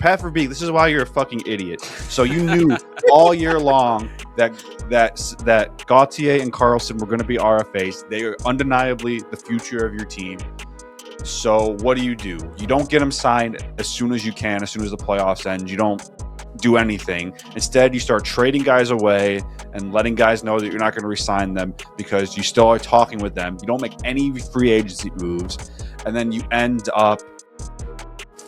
Pat Verbeek, this is why you're a fucking idiot. So you knew all year long that Gauthier and Carlson were going to be RFAs. They are undeniably the future of your team. So what do? You don't get them signed as soon as you can, as soon as the playoffs end. You don't do anything. Instead, you start trading guys away and letting guys know that you're not going to re-sign them because you still are talking with them. You don't make any free agency moves. And then you end up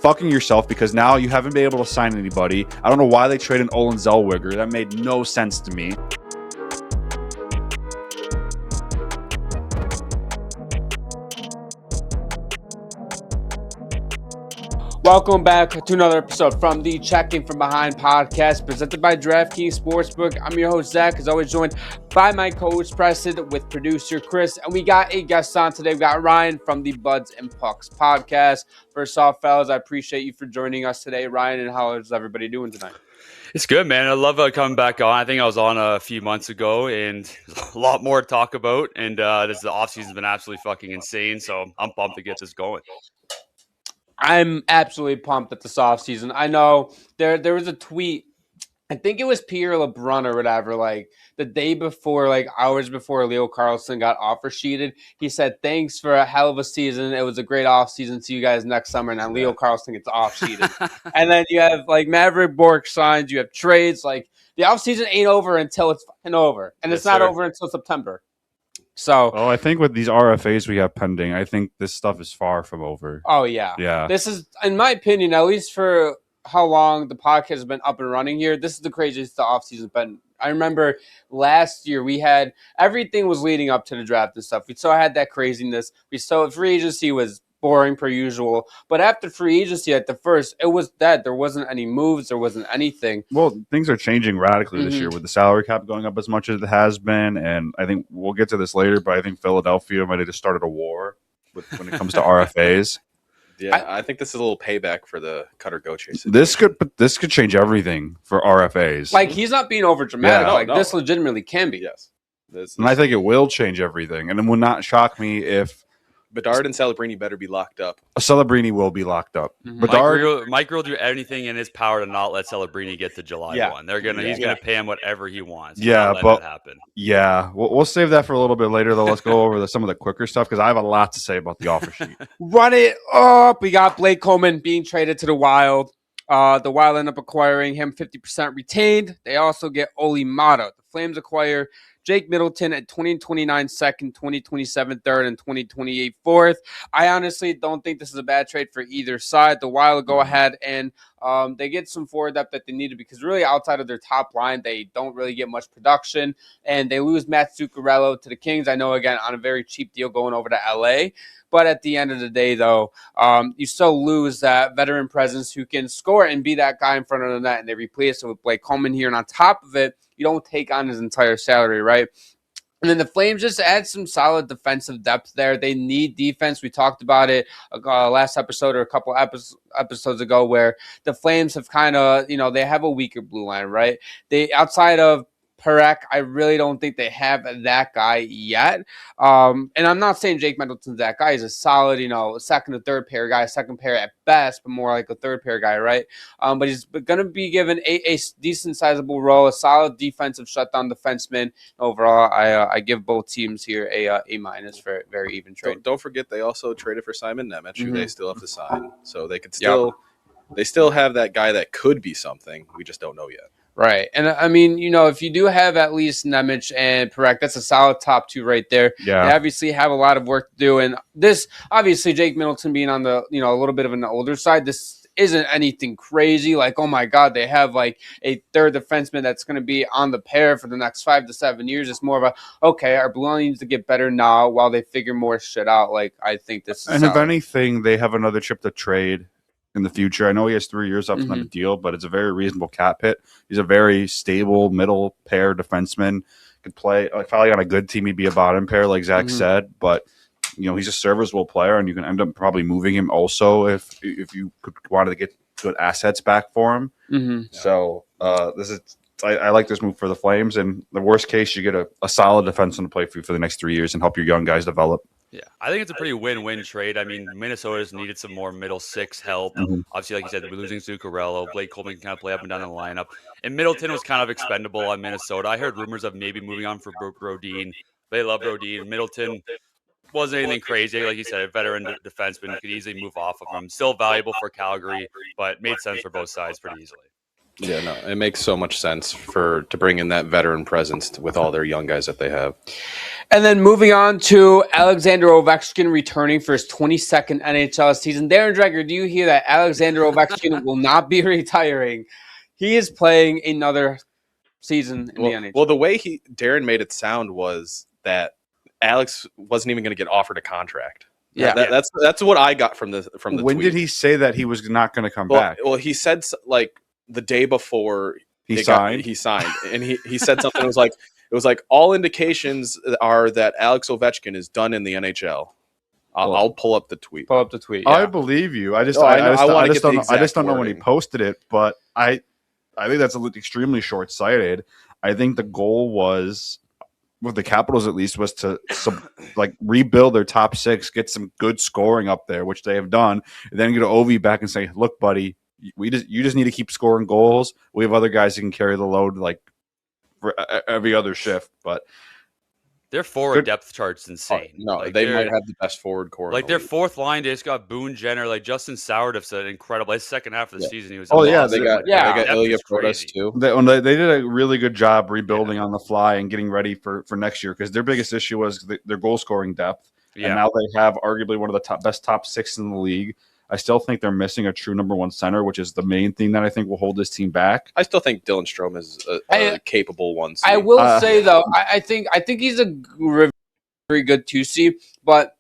fucking yourself because now you haven't been able to sign anybody. I don't know why they traded Olin Zellweger. That made no sense to me. Welcome back to another episode from the Checking From Behind podcast presented by DraftKings Sportsbook. I'm your host, Zach, as always joined by my co-host, Preston, with producer Chris. And we got a guest on today. We got Ryan from the Buds and Pucks podcast. First off, fellas, I appreciate you for joining us today. Ryan, and how is everybody doing tonight? It's good, man. I love coming back on. I think I was on a few months ago, and there's a lot more to talk about. And the offseason's been absolutely fucking insane, so I'm pumped to get this going. I'm absolutely pumped at this offseason. I know there was a tweet, I think it was Pierre LeBrun or whatever, like the day before, like hours before Leo Carlsson got offer sheeted. He said, thanks for a hell of a season. It was a great offseason. See you guys next summer. And then Leo Carlsson gets off sheeted. And then you have like Mavrik Bourque signs, you have trades. Like the offseason ain't over until it's fucking over. And it's not over until September. So, I think with these RFAs we have pending, I think this stuff is far from over. Oh, yeah. Yeah. This is, in my opinion, at least for how long the podcast has been up and running here, this is the craziest the offseason's been. I remember last year we had, everything was leading up to the draft and stuff. We still had that craziness. We still, free agency was boring per usual. But after free agency at the first, it was dead. There wasn't any moves. There wasn't anything. Well, things are changing radically this year with the salary cap going up as much as it has been. And I think we'll get to this later, but I think Philadelphia might have just started a war when it comes to RFAs. Yeah, I think this is a little payback for the Cutter Go chase. This could change everything for RFAs. Like, he's not being over dramatic. This legitimately can be. Yes. And I think it will change everything. And it would not shock me if Bedard and Celebrini better be locked up. Celebrini will be locked up. Mm-hmm. Mike will do anything in his power to not let Celebrini get to July 1. He's gonna pay him whatever he wants. Let that happen. Yeah, we'll save that for a little bit later. Though, let's go over some of the quicker stuff because I have a lot to say about the offer sheet. Run it up. We got Blake Coleman being traded to the Wild. The Wild end up acquiring him 50% retained. They also get Oli Mata. The Flames acquire Jake Middleton at 2029 second, 2027 third, and 2028 fourth. I honestly don't think this is a bad trade for either side. The Wild go ahead and they get some forward depth that they needed because really outside of their top line, they don't really get much production. And they lose Matt Zuccarello to the Kings. I know, again, on a very cheap deal going over to LA. But at the end of the day, though, you still lose that veteran presence who can score and be that guy in front of the net. And they replace it with Blake Coleman here. And on top of it, you don't take on his entire salary, right? And then the Flames just add some solid defensive depth there. They need defense. We talked about it last episode or a couple episodes ago where the Flames have kind of, they have a weaker blue line, right? They outside of Parak, I really don't think they have that guy yet. And I'm not saying Jake Middleton's that guy. He's a solid, second or third pair guy, second pair at best, but more like a third pair guy, right? But he's going to be given a decent sizable role, a solid defensive shutdown defenseman. Overall, I give both teams here a minus for a very even trade. Don't forget they also traded for Simon Nemec, who they still have to sign. So they could they still have that guy that could be something. We just don't know yet. Right. And I mean, if you do have at least Nemec and Parak, that's a solid top two right there. Yeah. They obviously have a lot of work to do. And this, obviously, Jake Middleton being on the, a little bit of an older side, this isn't anything crazy. Like, oh my God, they have like a third defenseman that's going to be on the pair for the next 5 to 7 years. It's more of our blue line needs to get better now while they figure more shit out. Like, I think this is And solid. If anything, they have another chip to trade in the future. I know he has 3 years up on the deal, but it's a very reasonable cap hit. He's a very stable middle pair defenseman. Could play probably on a good team. He'd be a bottom pair, like Zach said. But he's a serviceable player, and you can end up probably moving him also if you wanted to get good assets back for him. So this is. I like this move for the Flames. And the worst case, you get a solid defenseman to play for you for the next 3 years and help your young guys develop. Yeah, I think it's a pretty win-win trade. I mean, Minnesota's needed some more middle six help. Mhm. Obviously, like you said, we're losing Zuccarello. Blake Coleman can kind of play up and down the lineup. And Middleton was kind of expendable on Minnesota. I heard rumors of maybe moving on for Brodin. They love Brodin. Middleton wasn't anything crazy. Like you said, a veteran defenseman could easily move off of him. Still valuable for Calgary, but made sense for both sides pretty easily. Yeah, no, it makes so much sense to bring in that veteran presence with all their young guys that they have. And then moving on to Alexander Ovechkin returning for his 22nd NHL season. Darren Dreger, do you hear that Alexander Ovechkin will not be retiring? He is playing another season in the NHL. Well, the way Darren made it sound was that Alex wasn't even going to get offered a contract. Yeah, that's what I got from the When tweet. did he say that he was not going to come back? Well, he said like the day before He signed, and he said something. It was like all indications are that Alex Ovechkin is done in the NHL. I'll pull up the tweet. Pull up the tweet. I Yeah. believe you. I just wanna get the don't know. I just exact don't know when he wording. posted it, but I think that's extremely short-sighted. I think the goal was, with the Capitals at least, was to rebuild their top six, get some good scoring up there, which they have done, and then get Ovi back and say, "Look, buddy, you just need to keep scoring goals. We have other guys who can carry the load for every other shift." But their forward depth chart's insane. They might have the best forward core. Like their fourth line, they just got Boone Jenner, like Justin Sourdeff's an incredible. His second half of the season, he was. They got Ilya Protas too. They did a really good job rebuilding on the fly and getting ready for next year, because their biggest issue was their goal scoring depth. Yeah. And now they have arguably one of the best top six in the league. I still think they're missing a true number one center, which is the main thing that I think will hold this team back. I still think Dylan Strome is a capable 1C. I will say though, I think he's a very good 2C, but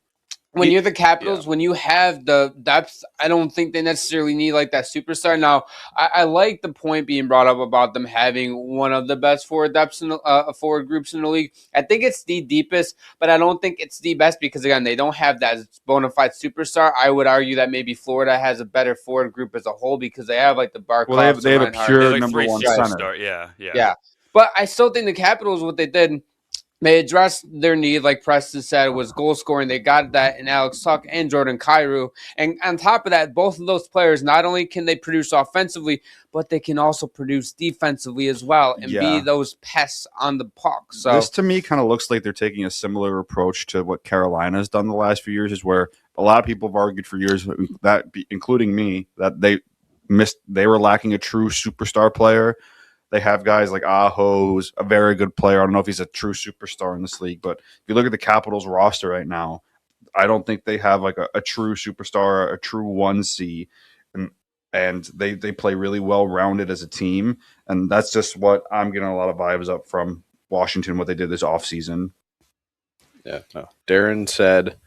when you're the Capitals, when you have the depth, I don't think they necessarily need like that superstar. Now, I like the point being brought up about them having one of the best forward depths in forward groups in the league. I think it's the deepest, but I don't think it's the best because, again, they don't have that bona fide superstar. I would argue that maybe Florida has a better forward group as a whole because they have like the Barclays. Well, they have a pure number one center. Yeah. But I still think the Capitals, what they did, they addressed their need, like Preston said, was goal scoring. They got that in Alex Tuch and Jordan Kyrou. And on top of that, both of those players, not only can they produce offensively, but they can also produce defensively as well and be those pests on the puck. So this to me kind of looks like they're taking a similar approach to what Carolina's done the last few years, is where a lot of people have argued for years, that including me, that they were lacking a true superstar player. They have guys like Aho, who's a very good player. I don't know if he's a true superstar in this league, but if you look at the Capitals roster right now, I don't think they have like a true superstar, a true 1C, and they play really well rounded as a team. And that's just what I'm getting a lot of vibes up from Washington, what they did this offseason. Yeah, no. Darren said,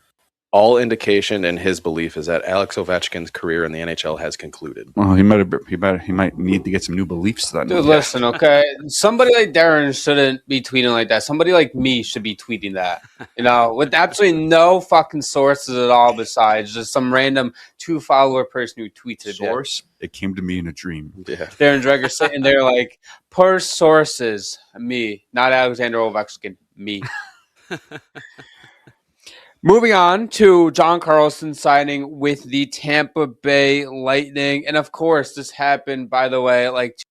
all indication in his belief is that Alex Ovechkin's career in the NHL has concluded. Well, he might need to get some new beliefs then. Dude, listen, okay? Somebody like Darren shouldn't be tweeting like that. Somebody like me should be tweeting that. With absolutely no fucking sources at all besides just some random 2-follower person who tweets it. Source? It came to me in a dream. Yeah. Darren Dreger sitting there like, per sources, me, not Alexander Ovechkin, me. Moving on to John Carlson signing with the Tampa Bay Lightning. And, of course, this happened, by the way, like 2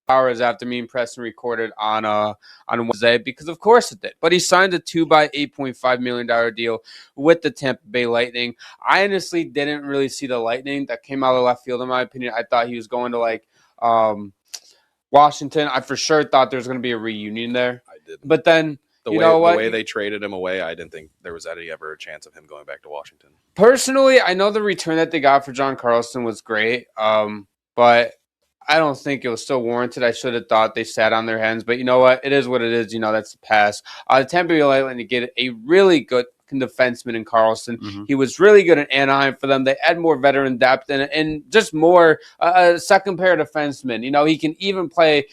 hours after me and Preston recorded on Wednesday, because, of course, it did. But he signed a 2-by-$8.5 million deal with the Tampa Bay Lightning. I honestly didn't really see the Lightning. That came out of left field, in my opinion. I thought he was going to, Washington. I for sure thought there was going to be a reunion there. I did. But then... The way they traded him away, I didn't think there was ever a chance of him going back to Washington. Personally, I know the return that they got for John Carlson was great, but I don't think it was still warranted. I should have thought they sat on their hands, but you know what? It is what it is. That's the past. The Tampa Bay Lightning get a really good defenseman in Carlson. Mm-hmm. He was really good in Anaheim for them. They add more veteran depth and just more second pair defenseman. He can even play,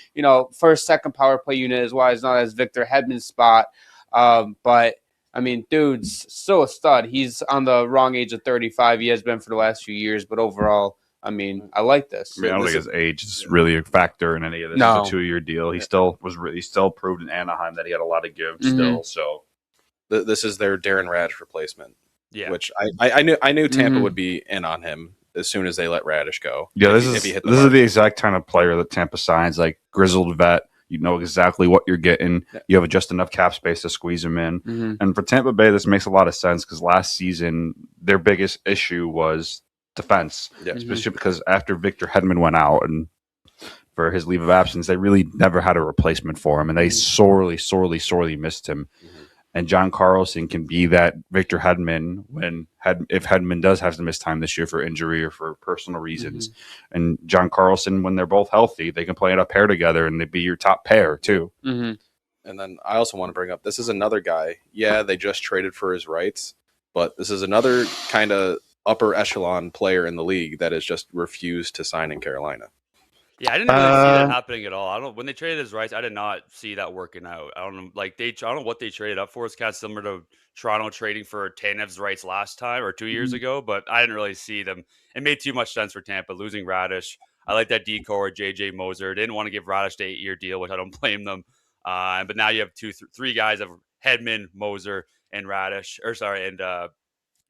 first, second power play unit as well. It's not as Victor Hedman's spot. But I mean, dude's still a stud. He's on the wrong age of 35. He has been for the last few years, but overall, I mean, I like this. I don't think his age is really a factor in any of this. No. It's a 2-year deal. He still proved in Anaheim that he had a lot of give still. So this is their Darren Radge replacement. Yeah. which I knew Tampa Mhm. would be in on him as soon as they let Radish go. Yeah, if this he is hit the this is market. the exact kind of player that Tampa signs, like grizzled vet. You know exactly what you're getting. Yeah. You have just enough cap space to squeeze him in. Mhm. And for Tampa Bay, this makes a lot of sense because last season their biggest issue was defense, Yeah. especially because after Victor Hedman went out and for his leave of absence, they really never had a replacement for him, and they sorely, sorely, sorely missed him. Mhm. And John Carlson can be that Victor Hedman if Hedman does have to miss time this year for injury or for personal reasons. And John Carlson, when they're both healthy, they can play in a pair together and they'd be your top pair too. Mhm. And then I also want to bring up, this is another guy. Yeah, they just traded for his rights, but this is another kind of upper echelon player in the league that has just refused to sign in Carolina. Yeah, I didn't really see that happening at all. I don't. When they traded his rights, I did not see that working out. I don't know. Like I don't know what they traded up for. It's kind of similar to Toronto trading for Tanev's rights last time or 2 years ago, but I didn't really see them. It made too much sense for Tampa losing Radish. I like that decor, JJ Moser. Didn't want to give Radish the 8-year deal, which I don't blame them. But now you have three guys of Hedman, Moser, and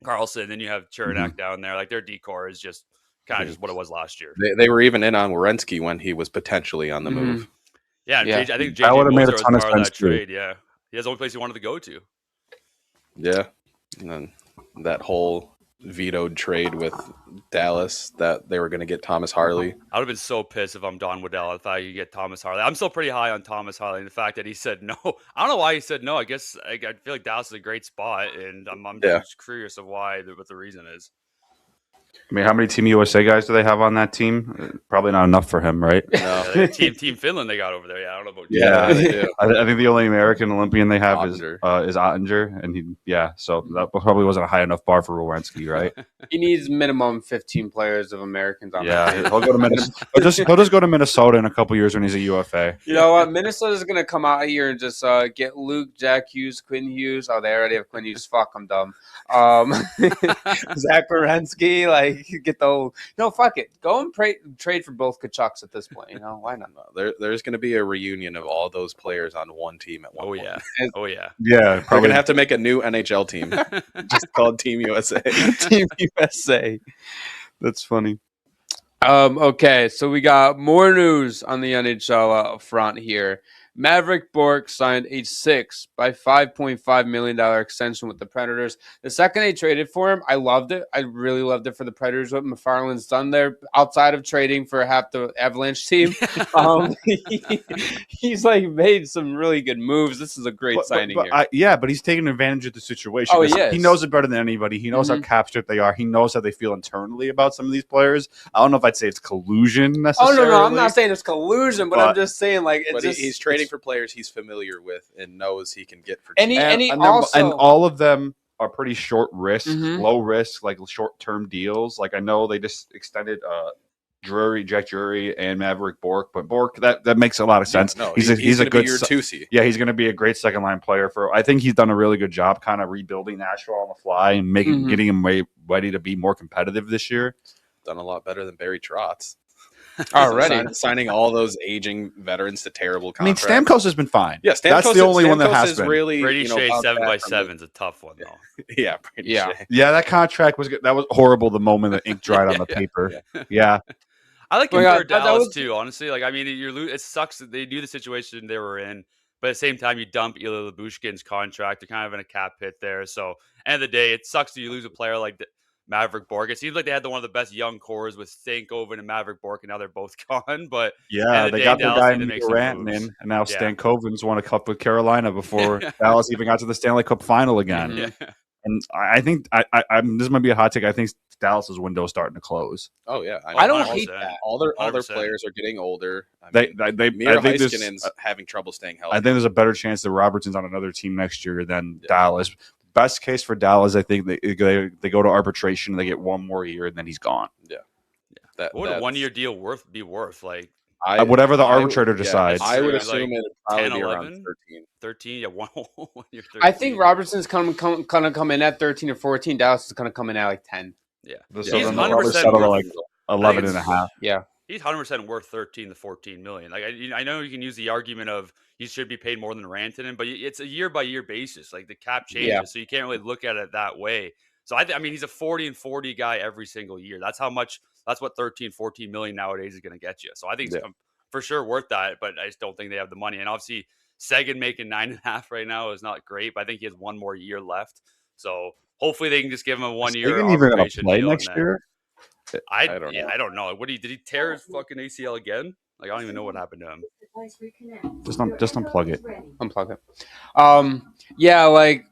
Carlson. Then you have Chernak down there. Like their decor is just kind of just what it was last year. They were even in on Werenski when he was potentially on the Mhm. move. Yeah, Yeah. I think That JJ would've made a Moser was ton of part of sense, that too. trade. Yeah, that's the only place he wanted to go to. Yeah. And then that whole vetoed trade with Dallas that they were going to get Thomas Harley. I would have been so pissed if I'm Don Waddell if I could get Thomas Harley. I'm still pretty high on Thomas Harley, and the fact that he said no. I don't know why he said no. I guess I feel like Dallas is a great spot, and I'm Yeah. just curious of what the reason is. I mean, how many Team USA guys do they have on that team? Probably not enough for him, right? No. Yeah, Team Finland they got over there. Yeah, I don't know about Yeah, they do. I think the only American Olympian they have is Ottinger. Ottinger, and so that probably wasn't a high enough bar for Werenski, right? He needs minimum 15 players of Americans on that team. He'll go to Minnesota. He'll just go to Minnesota in a couple years when he's a UFA. You know what? Minnesota's going to come out here and just get Luke, Jack Hughes, Quinn Hughes. Oh, they already have Quinn Hughes. Fuck, I'm dumb. Zach Werenski, like, get the whole... No, fuck it. Go and trade for both Kachucks at this point. You know, why not? There's going to be a reunion of all those players on one team at one point. Oh yeah. Yeah, We're probably. going to have to make a new NHL team just called Team USA. Team USA. That's funny. Okay, so we got more news on the NHL front here. Mavrik Bourque signed a $5.5 million extension with the Predators. The second they traded for him, I loved it. I really loved it for the Predators. What McFarland's done there, outside of trading for half the Avalanche team, he's like made some really good moves. This is a great signing here. But he's taking advantage of the situation. Oh, 'cause yes. He knows it better than anybody. He knows how cap stripped they are. He knows how they feel internally about some of these players. I don't know if I'd say it's collusion Oh necessarily. no, I'm not saying it's collusion, but I'm just saying like But it's he's trading for players he's familiar with and knows he can get for And cheap. he and also all of them are pretty short risk, Mhm. low risk, like short term deals. Like I know they just extended Jack Drury and Mavrik Bourque, but Bourque that makes a lot of sense. No, he's a gonna good be your 2C. Yeah, he's going to be a great second line player I think he's done a really good job kind of rebuilding Nashville on the fly and getting him ready to be more competitive this year. Done a lot better than Barry Trotz. already. Signing all those aging veterans to terrible I mean, contracts. Stamkos has been fine. Yeah, Stamkos that's the only one that Stamkos has is been. really Brady Shea bounced 7x7 back is a tough one though. Yeah, Brady Yeah. Shea. Yeah, that contract was horrible the moment the ink dried on the paper. Yeah. I like Oh him my for God, that Dallas was- too, honestly. Like, I mean, it sucks that they knew the situation they were in, but at the same time, you dump Ilya Lyubushkin's contract. They're kind of in a cap pit there. So, end of the day, it sucks that you lose a player like Mavrik Bourque. It seems like they had one of the best young cores with Stankoven and Mavrik Bourque, and now they're both gone. But Yeah, end of the they day, got their Dallas guy need to in make some Rantanen, moves. and now Yeah. Stankoven's won a cup with Carolina before Dallas even got to the Stanley Cup final again. Mhm. Yeah. And I think this might be a hot take. I think Dallas's window is starting to close. Oh yeah, I don't 100%. hate that. all their 100%. players are getting older. I They mean, Miro I think there's Heiskanen's having trouble staying healthy. I think there's a better chance that Robertson's on another team next year than Dallas. Best case for Dallas, I think they go to arbitration and they get one more year and then he's gone. That, What would a that's- 1 year deal be worth? Like Whatever the I would- arbitrator yeah, decides. I would Like assume it'd probably 10, be around 11? 13. 13? Yeah, 1 year 13. I think Robertson's gonna come in at 13 or 14. Dallas is gonna come in at like 10. Yeah. So He's then they'll 100% probably settle to worth- like 11 and a it's- half. Yeah. He's 100% worth 13 to 14 million. Like I know you can use the argument of he should be paid more than Rantanen, but it's a year by year basis. Like the cap changes, Yeah. so you can't really look at it that way. So I mean, he's a 40-40 guy every single year. That's what 13, 14 million nowadays is going to get you. So I think it's for sure worth that, but I just don't think they have the money. And obviously Seguin making 9.5 right now is not great, but I think he has one more year left. So hopefully they can just give him a 1 year arbitration play deal next year. I don't know. Did he tear his fucking ACL again? Like, I don't even know what happened to him. Just unplug it. Unplug it. Yeah, like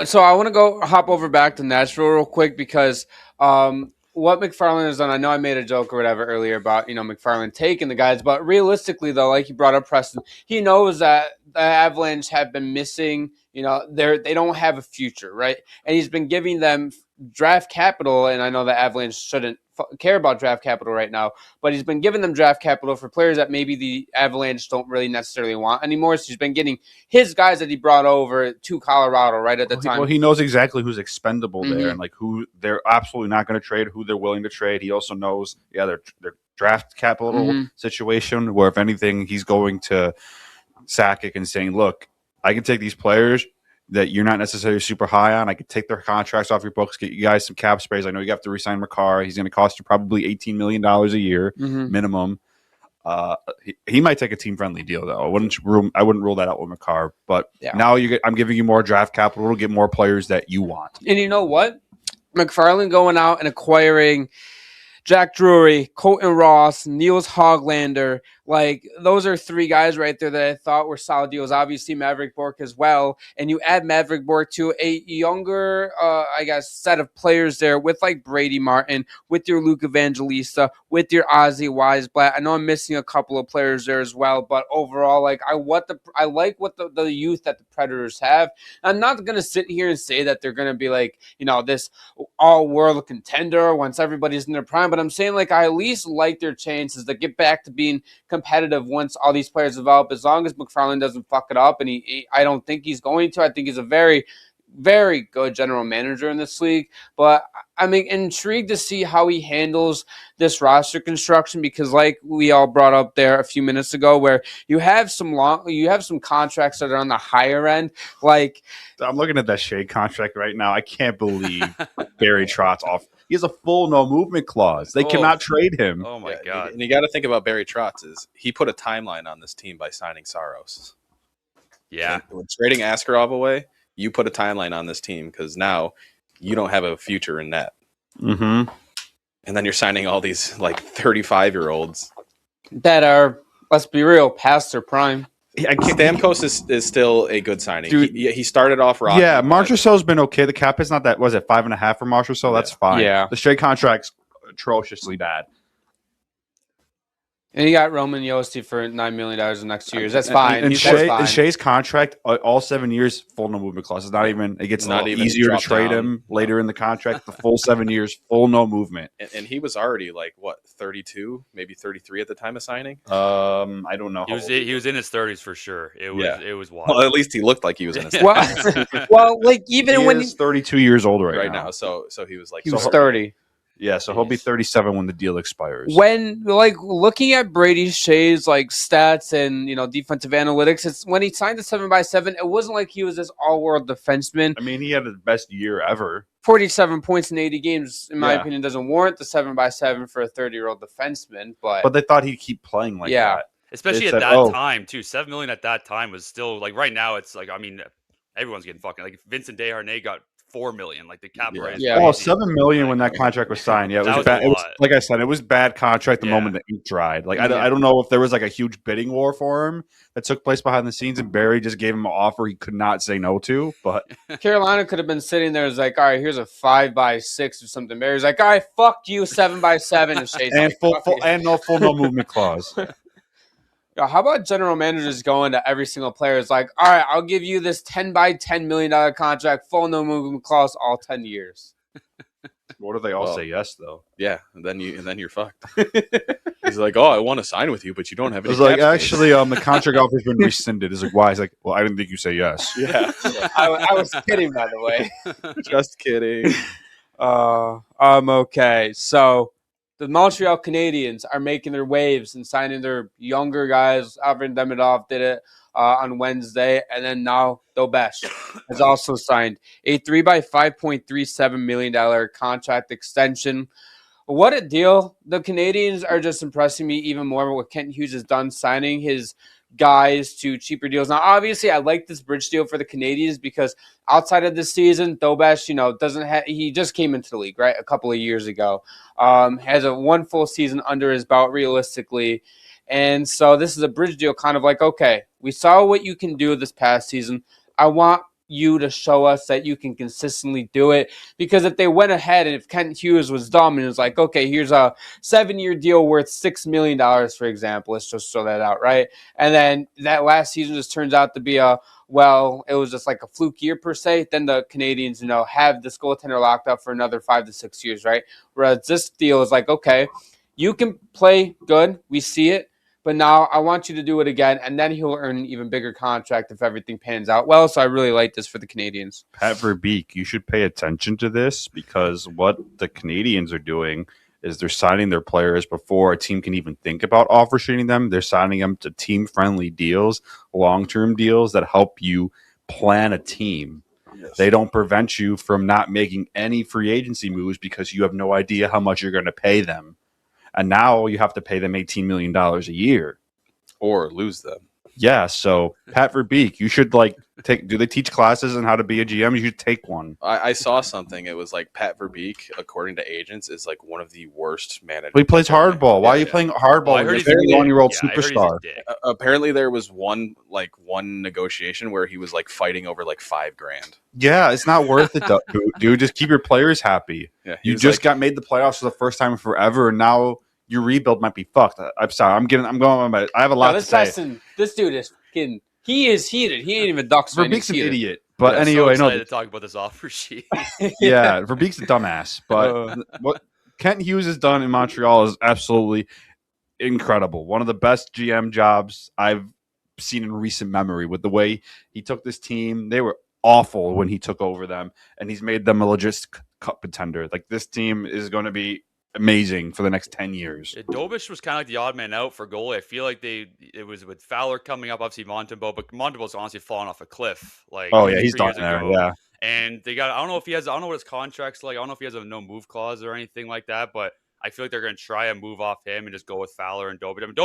so I want to hop over back to Nashville real quick because what McFarland has done, I know I made a joke or whatever earlier about, McFarland taking the guys, but realistically though, like you brought up Preston, he knows that the Avalanche have been missing, they don't have a future, right? And he's been giving them draft capital, and I know the Avalanche shouldn't care about draft capital right now, but he's been giving them draft capital for players that maybe the Avalanche don't really necessarily want anymore. So he's been getting his guys that he brought over to Colorado right at the time. Well, he knows exactly who's expendable there and like who they're absolutely not going to trade, who they're willing to trade. He also knows, their draft capital situation, where if anything, he's going to Sakic and saying, look, I can take these players that you're not necessarily super high on. I could take their contracts off your books, get you guys some cap space. I know you have to re-sign Makar. He's going to cost you probably $18 million a year minimum. He might take a team-friendly deal, though. I wouldn't rule that out with Makar. But now I'm giving you more draft capital to get more players that you want. And you know what? McFarland going out and acquiring Jack Drury, Colton Ross, Niels Hoglander, like those are three guys right there that I thought were solid deals. Obviously, Mavrik Bourque as well. And you add Mavrik Bourque to a younger, set of players there with like Brady Martin, with your Luke Evangelista, with your Ozzy Weisblatt. I know I'm missing a couple of players there as well, but overall, like I like what the youth that the Predators have. I'm not going to sit here and say that they're going to be like, this all-world contender once everybody's in their prime, but I'm saying like I at least like their chances to get back to being competitive once all these players develop, as long as McFarland doesn't fuck it up, and I don't think he's going to. I think he's a very, very good general manager in this league, but I'm intrigued to see how he handles this roster construction, because like we all brought up there a few minutes ago, where you have some contracts that are on the higher end. Like I'm looking at that Shea contract right now. I can't believe Barry Trotz off. He has a full no movement clause. They cannot trade him. Oh my god! And you got to think about Barry Trotz is he put a timeline on this team by signing Saros. Yeah, when trading Askarov away, you put a timeline on this team because now you don't have a future in net. Mm-hmm. And then you're signing all these like 35-year-olds that are, let's be real, past their prime. Stamkos is still a good signing. Dude, he started off rocky. Yeah, Marchessault's been okay. The cap is not that. Was it 5.5 for Marchessault? That's fine. Yeah. The Shea contract's atrociously bad. And you got Roman Josi for $9 million in next 2 years. That's fine. And Shea's contract, all 7 years, full no movement clause. It's not even. It gets not even easier to trade him later in the contract. The full 7 years, full no movement. And he was already like what, 32, maybe 33 at the time of signing. I don't know. He was in his 30s for sure. It was wild. Well, at least he looked like he was in his 30s. well, like even he when he's 32 years old right now. So he was like 30. Yeah, so he'll be 37 when the deal expires. When looking at Brady Shea's stats and defensive analytics, it's when he signed the 7x7, it wasn't like he was this all-world defenseman. I mean, he had his best year ever. 47 points in 80 games, in my opinion, doesn't warrant the 7x7 for a 30-year-old defenseman. But they thought he'd keep playing like that. Especially at that time, too. $7 million at that time was still, right now, it's everyone's getting fucking, Vincent Desharnais got $4 million, the cap rate. Yeah. Oh, $7 million when that contract was signed. Yeah, it was bad. It was, like I said, it was bad contract the moment the ink dried. I don't know if there was a huge bidding war for him that took place behind the scenes, and Barry just gave him an offer he could not say no to. But Carolina could have been sitting there as all right, here's a 5x6 or something. Barry's all right, fuck you, 7x7, and no movement clause. How about general managers going to every single player? It's all right, I'll give you this $10 million contract, full no movement clause, all 10 years. What do they all say yes though? Yeah, and then you're fucked. He's like, I want to sign with you, but you don't have any. It's actually, the contract offer's been rescinded. It's why? He's well, I didn't think you say yes. Yeah, I was kidding, by the way. Just kidding. Okay, so. The Montreal Canadiens are making their waves and signing their younger guys. Alvin Demidov did it. on Wednesday. And then now Dobeš has also signed a 3x5.37 million contract extension. What a deal. The Canadiens are just impressing me even more with what Kent Hughes has done, signing his guys to cheaper deals. Now, obviously, I like this bridge deal for the Canadiens because outside of this season, Dobeš, doesn't have, he just came into the league, right, a couple of years ago. Has a one full season under his belt realistically. And so this is a bridge deal, kind of like, okay, we saw what you can do this past season. I want you to show us that you can consistently do it, because if they went ahead and if Kent Hughes was dumb and was like, okay, here's a 7-year deal worth $6 million, for example, let's just throw that out, right? And then that last season just turns out to be it was just like a fluke year per se, then the Canadiens, have this goaltender locked up for another 5 to 6 years, right? Whereas this deal is like, okay, you can play good, we see it, but now I want you to do it again, and then he'll earn an even bigger contract if everything pans out well. So I really like this for the Canadiens. Pat Verbeek, you should pay attention to this, because what the Canadiens are doing is they're signing their players before a team can even think about offer sheeting them. They're signing them to team-friendly deals, long-term deals that help you plan a team. Yes. They don't prevent you from not making any free agency moves because you have no idea how much you're going to pay them. And now you have to pay them $18 million a year. Or lose them. Yeah, so Pat Verbeek, you should do they teach classes on how to be a GM? You should take one. I saw something. It was like Pat Verbeek, according to agents, is like one of the worst managers. He plays hardball. Why are you playing hardball? Well, He's a 31-year-old superstar. Apparently there was one negotiation where he was fighting over $5,000. Yeah, it's not worth it, dude. Just keep your players happy. Yeah, you just got made the playoffs for the first time in forever, and now your rebuild might be fucked. I'm sorry. I'm going on my. I have a lot to say. This dude is fucking. He is heated. He ain't even Ducks fan. Verbeek's an idiot. But anyway, so to talk about this offer sheet. Yeah, Verbeek's a dumbass. But what Kent Hughes has done in Montreal is absolutely incredible. One of the best GM jobs I've seen in recent memory. With the way he took this team, they were awful when he took over them, and he's made them a legit cup contender. This team is going to be amazing for the next 10 years. Dobeš was kind of like the odd man out for goalie. I feel like it was with Fowler coming up, obviously Montembeault, but Montembeault's honestly fallen off a cliff. He's done there. Yeah. And they got, I don't know what his contract's like. I don't know if he has a no move clause or anything like that, but I feel like they're going to try and move off him and just go with Fowler and Dobeš. I mean,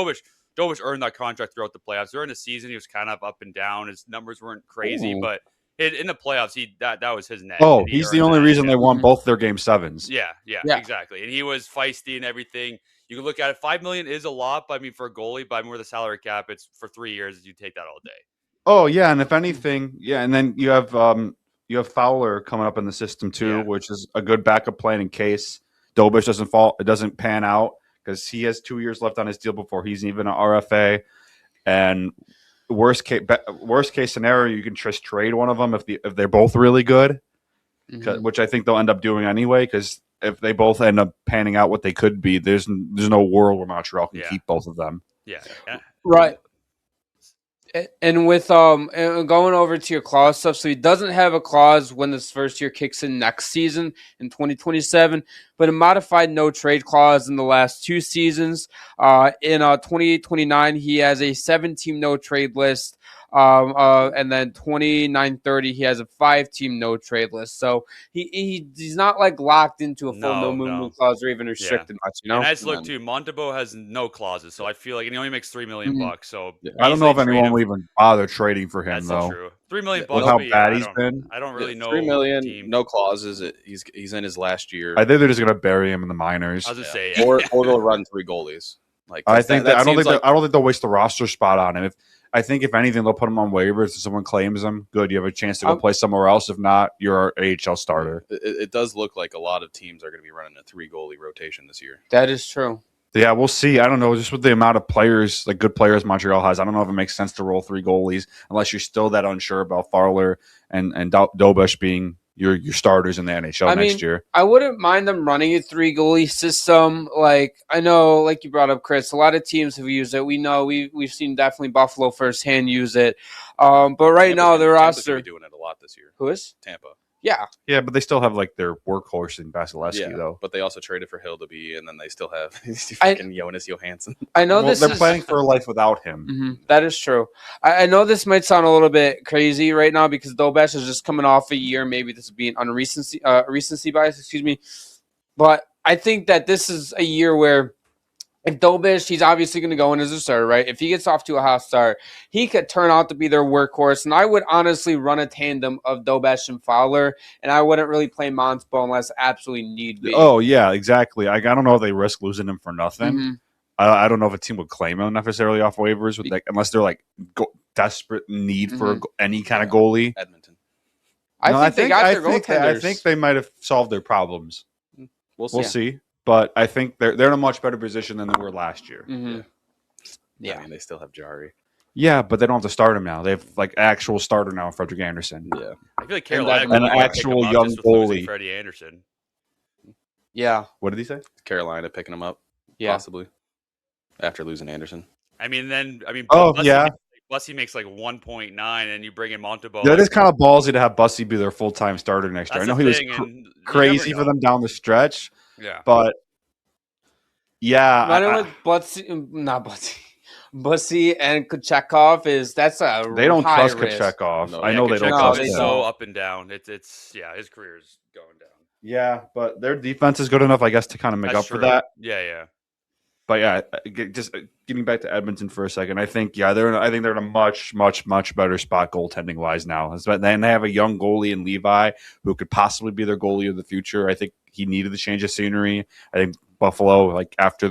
Dobeš earned that contract throughout the playoffs. During the season, he was kind of up and down. His numbers weren't crazy, but in the playoffs, that was his net. Oh, he's the only reason they won both their game sevens. Yeah, exactly. And he was feisty and everything. You can look at it. $5 million is a lot, but I mean, for a goalie, but with the salary cap, it's for 3 years. You take that all day. Oh yeah, and if anything, and then you have Fowler coming up in the system too, which is a good backup plan in case Dobeš doesn't pan out, because he has 2 years left on his deal before he's even an RFA. And worst case scenario, you can just trade one of them if they're both really good, which I think they'll end up doing anyway. Because if they both end up panning out what they could be, there's no world where Montreal can keep both of them. Yeah, right. And with going over to your clause stuff, so he doesn't have a clause when this first year kicks in next season in 2027, but a modified no trade clause in the last 2 seasons. In 28-29, he has a 7-team no trade list. And then 29-30, he has a 5-team no trade list. So he's not locked into a full no move clause or even restricted much. And I just look too. Montembeault has no clauses, so I feel like he only makes $3 million bucks. So I don't know if anyone will even bother trading for him. That's true. $3 million bucks. How bad he's been. I don't really know. $3 million, no clauses. He's in his last year. I think they're just gonna bury him in the minors. I was just saying, or they'll run 3 goalies. I don't think they'll waste the roster spot on him. I think if anything, they'll put him on waivers. If someone claims him, good. You have a chance to go play somewhere else. If not, you're our AHL starter. It does look like a lot of teams are going to be running a 3-goalie rotation this year. That is true. Yeah, we'll see. I don't know. Just with the amount of players, good players Montreal has, I don't know if it makes sense to roll 3 goalies unless you're still that unsure about Fowler and Dobeš being your starters in the NHL next year. I wouldn't mind them running a 3-goalie system. I know, like you brought up, Chris, a lot of teams have used it. We know we've seen definitely Buffalo firsthand use it. But right now, the roster be doing it a lot this year. Who is Tampa? Yeah. Yeah, but they still have like their workhorse in Vasilevsky though. But they also traded for Hildeby, and then they still have fucking Jonas Johansson. I know Well, they're playing for a life without him. Mhm, that is true. I know this might sound a little bit crazy right now because Dobeš is just coming off a year. Maybe this is being on recency bias, excuse me. But I think that this is a year where if Dobeš, he's obviously going to go in as a starter, right? If he gets off to a hot start, he could turn out to be their workhorse. And I would honestly run a tandem of Dobeš and Fowler, and I wouldn't really play Monspo unless absolutely need be. Oh, yeah, exactly. I don't know if they risk losing him for nothing. Mhm. I don't know if a team would claim him necessarily off waivers with unless they're like desperate need for any kind of goalie. Edmonton. I think they got their goaltenders. I think they might have solved their problems. We'll see. But I think they're in a much better position than they were last year. Mhm. Yeah. I mean, they still have Jari. Yeah, but they don't have to start him now. They have like actual starter now, Frederick Anderson. Yeah. I feel like Carolina an actual young goalie, Freddie Anderson. Yeah. What did he say? Carolina picking him up, possibly after losing Anderson. Bussy makes like 1.9, and you bring in Montebeau. Yeah, it is kind of ballsy to have Bussy be their full-time starter next year. I know he was crazy for them down the stretch. Yeah, but yeah, Bussy and Kochekov that's a they don't trust risk. Kochekov. No, I know they don't trust him. So up and down. It's his career is going down. Yeah, but their defense is good enough, I guess, to kind of make up for that. Yeah. But yeah, just getting back to Edmonton for a second, I think they're in a much better spot goaltending wise now. Then they have a young goalie in Levi who could possibly be their goalie of the future. I think he needed the change of scenery. I think Buffalo, after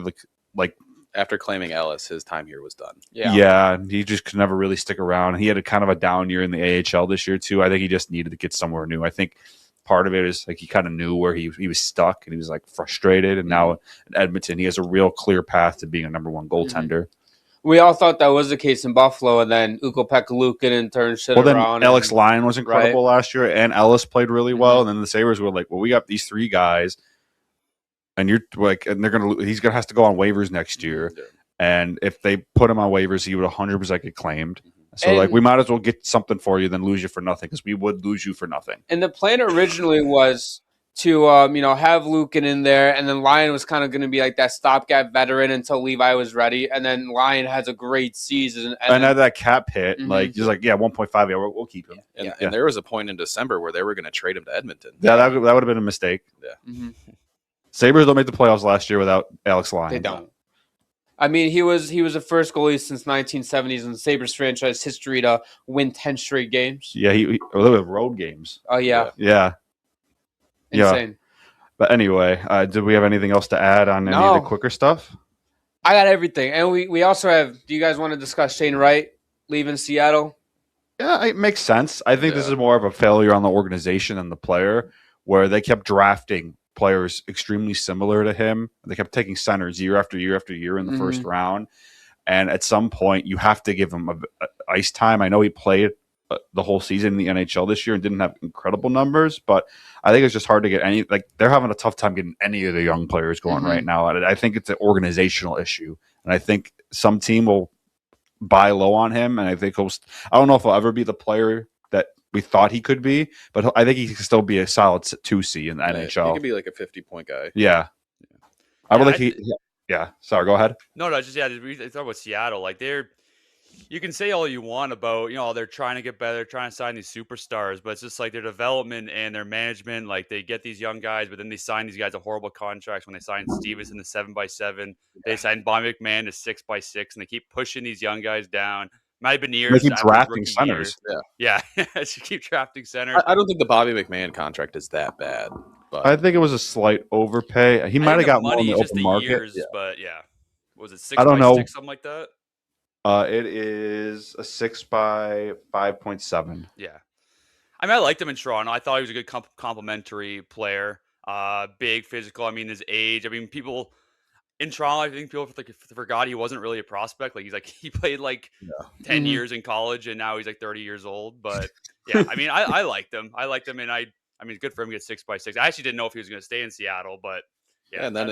claiming Ellis, his time here was done. Yeah, he just could never really stick around. He had a kind of a down year in the AHL this year too. I think he just needed to get somewhere new. I think part of it is he kind of knew where he was stuck and he was frustrated. And now in Edmonton, he has a real clear path to being a number one goaltender. We all thought that was the case in Buffalo, and then Ukko-Pekka Luukkonen turned shit around. Well, then Alex Lyon was incredible last year, and Ellis played really well. And then the Sabres were like, well, we got these three guys, and he's gonna have to go on waivers next year. Yeah. And if they put him on waivers, he would 100% get claimed. So we might as well get something for you than lose you for nothing, because we would lose you for nothing. And the plan originally was to have Luukkonen in there, and then Lyon was kind of going to be like that stopgap veteran until Levi was ready, and then Lyon has a great season. And had that cap hit, he's 1.5. Yeah, we'll keep him. And there was a point in December where they were going to trade him to Edmonton. Yeah, that would have been a mistake. Yeah. Mm-hmm. Sabres don't make the playoffs last year without Alex Lyon. They don't. I mean, he was the first goalie since 1970s in the Sabres franchise history to win 10 straight games. Yeah, he road games. Oh, yeah. Yeah. Insane. But anyway, did we have anything else to add on any of the quicker stuff? I got everything. And we also have, do you guys want to discuss Shane Wright leaving Seattle? Yeah, it makes sense. I think this is more of a failure on the organization than the player, where they kept drafting players extremely similar to him. They kept taking centers year after year after year in the first round. And at some point, you have to give him a ice time. I know he played the whole season in the NHL this year and didn't have incredible numbers, but I think it's just hard to get any, they're having a tough time getting any of the young players going right now. I think it's an organizational issue. And I think some team will buy low on him. And I think I don't know if he'll ever be the player that we thought he could be, but I think he can still be a solid 2C in the NHL. He could be like a 50-point guy. Yeah. I would sorry, go ahead. No, we talk about Seattle. You can say all you want about, they're trying to get better, trying to sign these superstars, but it's just their development and their management. They get these young guys, but then they sign these guys to horrible contracts. When they signed Stevenson to 7x7, they signed Bob McMahon to 6x6, and they keep pushing these young guys down. Might have been years. They keep drafting centers. Yeah. You keep drafting centers. I don't think the Bobby McMahon contract is that bad. But I think it was a slight overpay. He might have got more in the open market. Years, but was it 6x6, I don't know. something like that? It is a 6x5.7. Yeah. I mean, I liked him in Toronto. I thought he was a good complimentary player. Big, physical. His age. People in Toronto, I think people forgot he wasn't really a prospect. He played 10 years in college, and now he's 30 years old. But yeah, I liked him. And it's good for him to get 6x6. I actually didn't know if he was going to stay in Seattle, but yeah. And then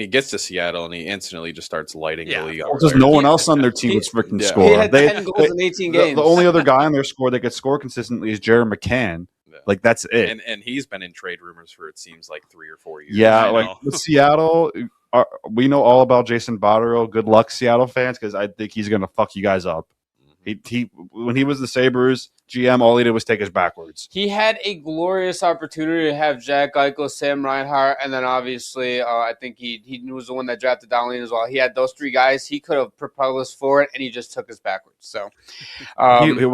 he gets to Seattle and he instantly just starts lighting the league up. Because no one else on their team would freaking score. He had 10 goals in 18 games. The only other guy on their score that could score consistently is Jared McCann, Yeah. Like that's it. And he's been in trade rumors for, it seems like 3 or 4 years. Yeah, I like know. with Seattle, we know all about Jason Botterill. Good luck, Seattle fans, because I think he's gonna fuck you guys up. He when he was the Sabres GM, all he did was take us backwards. He had a glorious opportunity to have Jack Eichel, Sam Reinhart, and then obviously I think he was the one that drafted Donnelly as well. He had those 3 guys. He could have propelled us forward, and he just took us backwards. So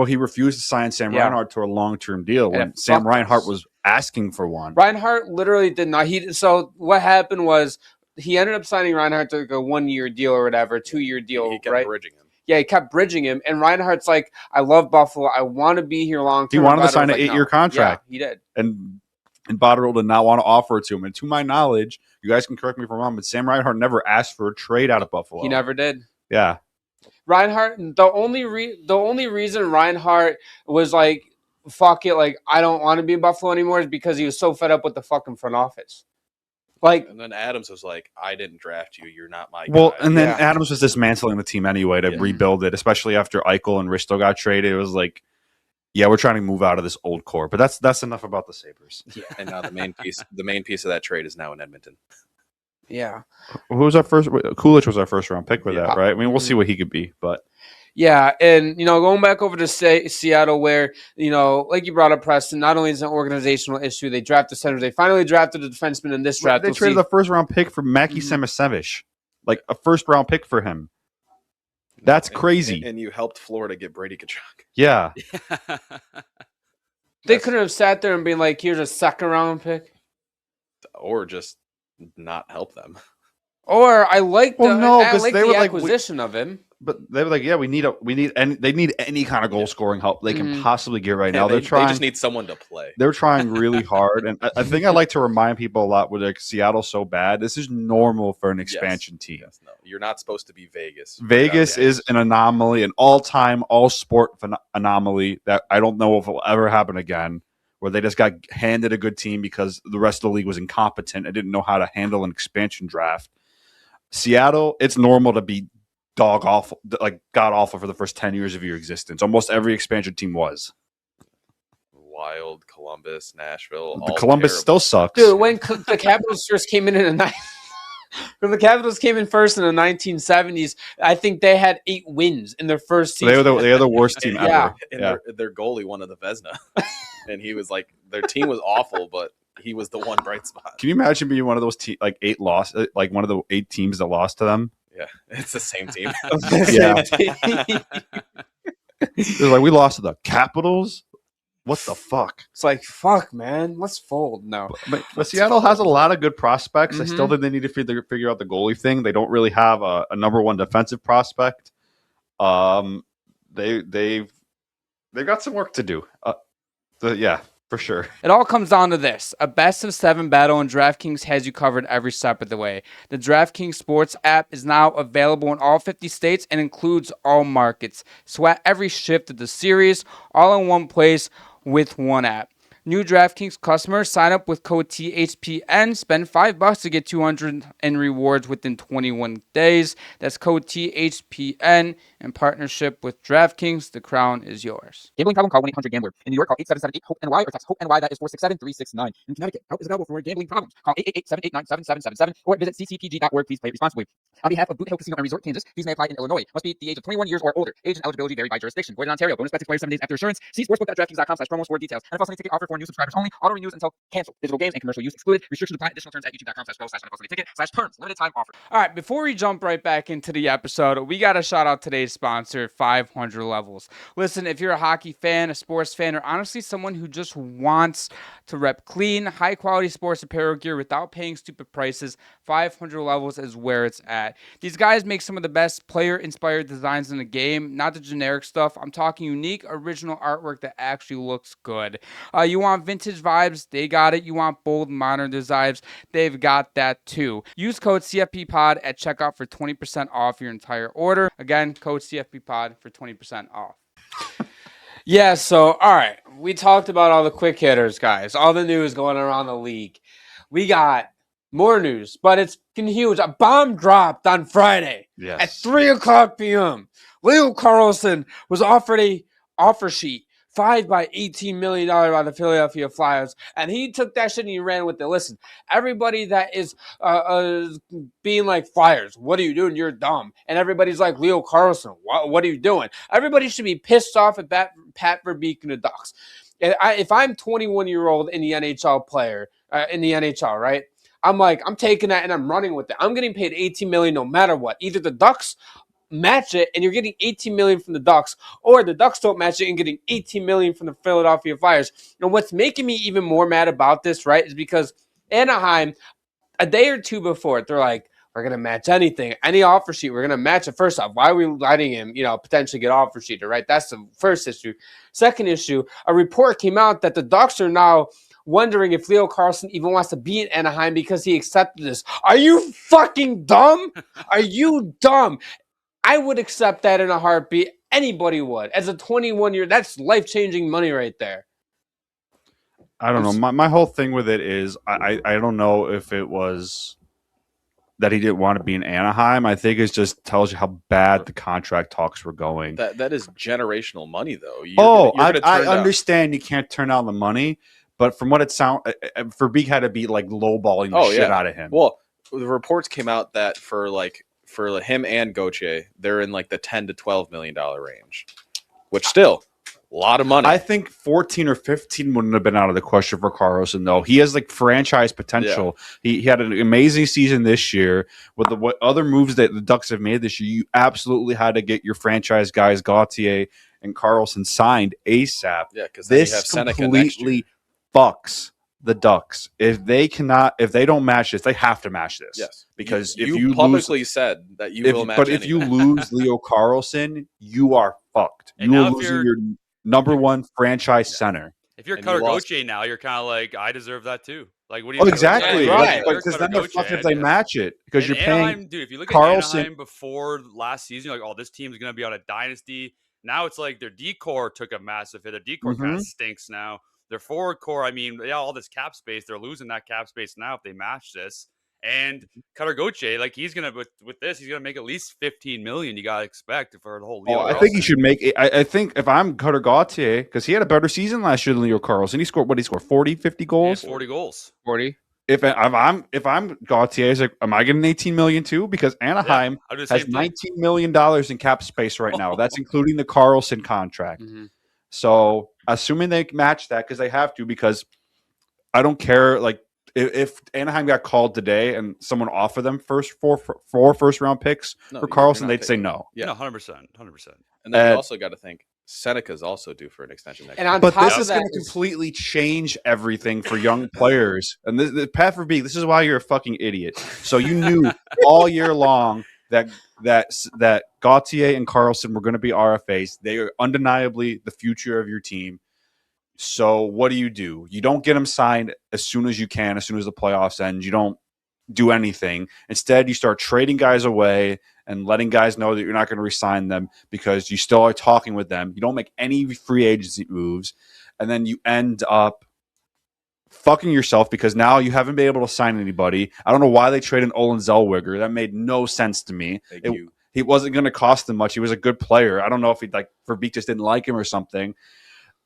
He refused to sign Sam Reinhart to a long-term deal when Sam Reinhart was asking for one. Reinhart literally did not. So what happened was he ended up signing Reinhart to like a 1-year deal or whatever, 2-year deal, He kept right? bridging him. Yeah, he kept bridging him, and Reinhardt's like, I love Buffalo. I want to be here long term. He wanted to sign an 8-year contract. Yeah, he did. And Botterill did not want to offer it to him. And to my knowledge, you guys can correct me if I'm wrong, but Sam Reinhart never asked for a trade out of Buffalo. He never did. Yeah. Reinhart, the only reason Reinhart was like, fuck it, like, I don't want to be in Buffalo anymore is because he was so fed up with the fucking front office. Like, And then Adams was like, I didn't draft you. You're not my Well, guy. and then Yeah. Adams was dismantling the team anyway to rebuild it, especially after Eichel and Risto got traded. It was like, yeah, we're trying to move out of this old core. But that's enough about the Sabres. And now the main piece of that trade is now in Edmonton. yeah. Who was our first? Coolidge was our first round pick for Yeah. that, right? I mean, we'll see what he could be, but Yeah, and, going back over to Seattle where, like you brought up, Preston, not only is it an organizational issue, they drafted centers. They finally drafted a defenseman in this draft. they traded the first round pick for Mackie Samasevich, like a first round pick for him. That's crazy. And you helped Florida get Brady Tkachuk. Yeah. They could have sat there and been like, here's a second round pick. Or just not help them. Or I like Well, no, I 'cause like they the were like, acquisition of him. But they were like, yeah, they need any kind of goal scoring help they can possibly get right now. They They're trying. just need someone to play. They're trying really hard, and I think I like to remind people a lot with like Seattle's so bad. This is normal for an expansion team. Yes, no, you're not supposed to be Vegas. Vegas is an anomaly, an all-time, all-sport anomaly that I don't know if it will ever happen again, where they just got handed a good team because the rest of the league was incompetent and didn't know how to handle an expansion draft. Seattle, it's normal to be god awful for the first 10 years of your existence. Almost every expansion team was. Wild, Columbus, Nashville. The Columbus terrible. still sucks. Dude, when the Capitals first came in the when the Capitals came in first in the 1970s, I think they had 8 wins in their first season. They are the worst team Yeah. ever. And their goalie won the Vezina. And he was like, their team was awful, but he was the one bright spot. Can you imagine being one of those like 8 loss, like one of the 8 teams that lost to them? Yeah, it's the same team. Yeah. They're like, we lost to the Capitals. What the fuck? It's like, fuck, man, let's fold. No, But Seattle has a lot of good prospects. I still think they need to figure out the goalie thing. They don't really have a number one defensive prospect. They've got some work to do. Yeah, for sure. it all comes down to this: a best of 7 battle, and DraftKings has you covered every step of the way. The DraftKings Sports app is now available in all 50 states and includes all markets. Sweat every shift of the series, all in one place with one app. New DraftKings customers sign up with code THPN, spend $5 to get $200 in rewards within 21 days. That's code THPN in partnership with DraftKings. The crown is yours. Gambling problem? Call 1-800-GAMBLER. In New York, call 8778-HOPE-NY or text HOPE-NY. That is 467-3669. In Connecticut, help is available for gambling problems. Call 888-789-7777 or visit ccpg.org. Please play responsibly. On behalf of Boot Hill Casino and Resort, Kansas, fees may apply in Illinois. Must be the age of 21 years or older. Age and eligibility vary by jurisdiction. Void in Ontario. Bonus bets expire 7 days after assurance. See sportsbook.draftkings.com/promos for details. NFL Sunday ticket offer for new subscribers only. Auto renews until canceled. Digital games and commercial use excluded. Restrictions apply. Additional terms at youtube.com/go/NFL Sunday ticket/terms. Limited time offer. All right, before we jump right back into the episode, we got to shout out today's sponsor, 500 Levels. Listen, if you're a hockey fan, a sports fan, or honestly someone who just wants to rep clean, high-quality sports apparel gear without paying stupid prices, 500 Levels is where it's at. These guys make some of the best player-inspired designs in the game, not the generic stuff. I'm talking unique, original artwork that actually looks good. You want vintage vibes? They got it. You want bold, modern designs? They've got that too. Use code CFB Pod at checkout for 20% off your entire order. Again, code CFB Pod for 20% off. Yeah, so, all right. We talked about all the quick hitters, guys. All the news going around the league. We got more news, but it's huge. A bomb dropped on Friday at 3 o'clock p.m. Leo Carlsson was offered a offer sheet fired by $18 million by the Philadelphia Flyers, and he took that shit and he ran with it. Listen, everybody that is being like, Flyers, what are you doing? You're dumb. And everybody's like, Leo Carlsson, what are you doing? Everybody should be pissed off at Pat Verbeek and the Ducks. If I'm 21-year-old in the NHL player, in the NHL, right? I'm like, I'm taking that and I'm running with it. I'm getting paid $18 million no matter what. Either the Ducks match it and you're getting $18 million from the Ducks, or the Ducks don't match it and getting $18 million from the Philadelphia Flyers. And what's making me even more mad about this, right, is because Anaheim, a day or two before, they're like, we're going to match anything, any offer sheet. We're going to match it. First off, why are we letting him, potentially get offer sheeted, right? That's the first issue. Second issue, a report came out that the Ducks are now wondering if Leo Carlsson even wants to be in Anaheim because he accepted this. Are you fucking dumb? Are you dumb? I would accept that in a heartbeat. Anybody would. As a 21-year, that's life-changing money right there. I don't know. My whole thing with it is I don't know if it was that he didn't want to be in Anaheim. I think it just tells you how bad the contract talks were going. That is generational money, though. I understand you can't turn down the money, but from what it sounds, Verbeek had to be like lowballing the shit out of him. Well, the reports came out that for him and Gauthier, they're in like the $10 to $12 million range, which still a lot of money. I think 14 or 15 wouldn't have been out of the question for Carlson, though. He has like franchise potential. Yeah. He had an amazing season this year. With what other moves that the Ducks have made this year, you absolutely had to get your franchise guys, Gauthier and Carlson, signed ASAP. Yeah, because this completely fucks the Ducks. If they don't match this, they have to match this. Yes, because if you publicly said that you will match. But if you lose Leo Carlson, you are fucked. You are losing your number one franchise center. If you're Cutter Gauthier now, you're kind of like, I deserve that too. Like, what do you? Exactly. Right. Because then they're fucked if they match it. Because you're paying. Dude, if you look Carlson, at Anaheim before last season, you're like, oh, this team's gonna be on a dynasty. Now it's like their decor took a massive hit. Their decor kind of stinks now. Their forward core, I mean, all this cap space, they're losing that cap space now if they match this. And Cutter Gauthier, like he's gonna with this, he's gonna make at least $15 million. You gotta expect for the whole. I think he should make it. I think if I'm Cutter Gauthier, because he had a better season last year than Leo Carlson, he scored 40, 50 goals, 40 goals, 40. If I'm Gauthier, it's like, am I getting $18 million too? Because Anaheim has $19 million in cap space right now. That's including the Carlson contract. Mm-hmm. So assuming they match that, because they have to, because I don't care. Like if Anaheim got called today and someone offered them four first round picks for Carlson, they'd say no. Yeah, 100%. And then you also got to think Seneca's also due for an extension next year. But this is going to completely change everything for young players. And this Pat Verbeek, this is why you're a fucking idiot. So you knew all year long that Gauthier and Carlson were going to be RFAs. They are undeniably the future of your team. So what do? You don't get them signed as soon as you can, as soon as the playoffs end. You don't do anything. Instead, you start trading guys away and letting guys know that you're not going to re-sign them because you still are talking with them. You don't make any free agency moves. And then you end up fucking yourself because now you haven't been able to sign anybody. I don't know why they traded Olin Zellweger. That made no sense to me. He wasn't going to cost them much. He was a good player. I don't know if Verbeek just didn't like him or something.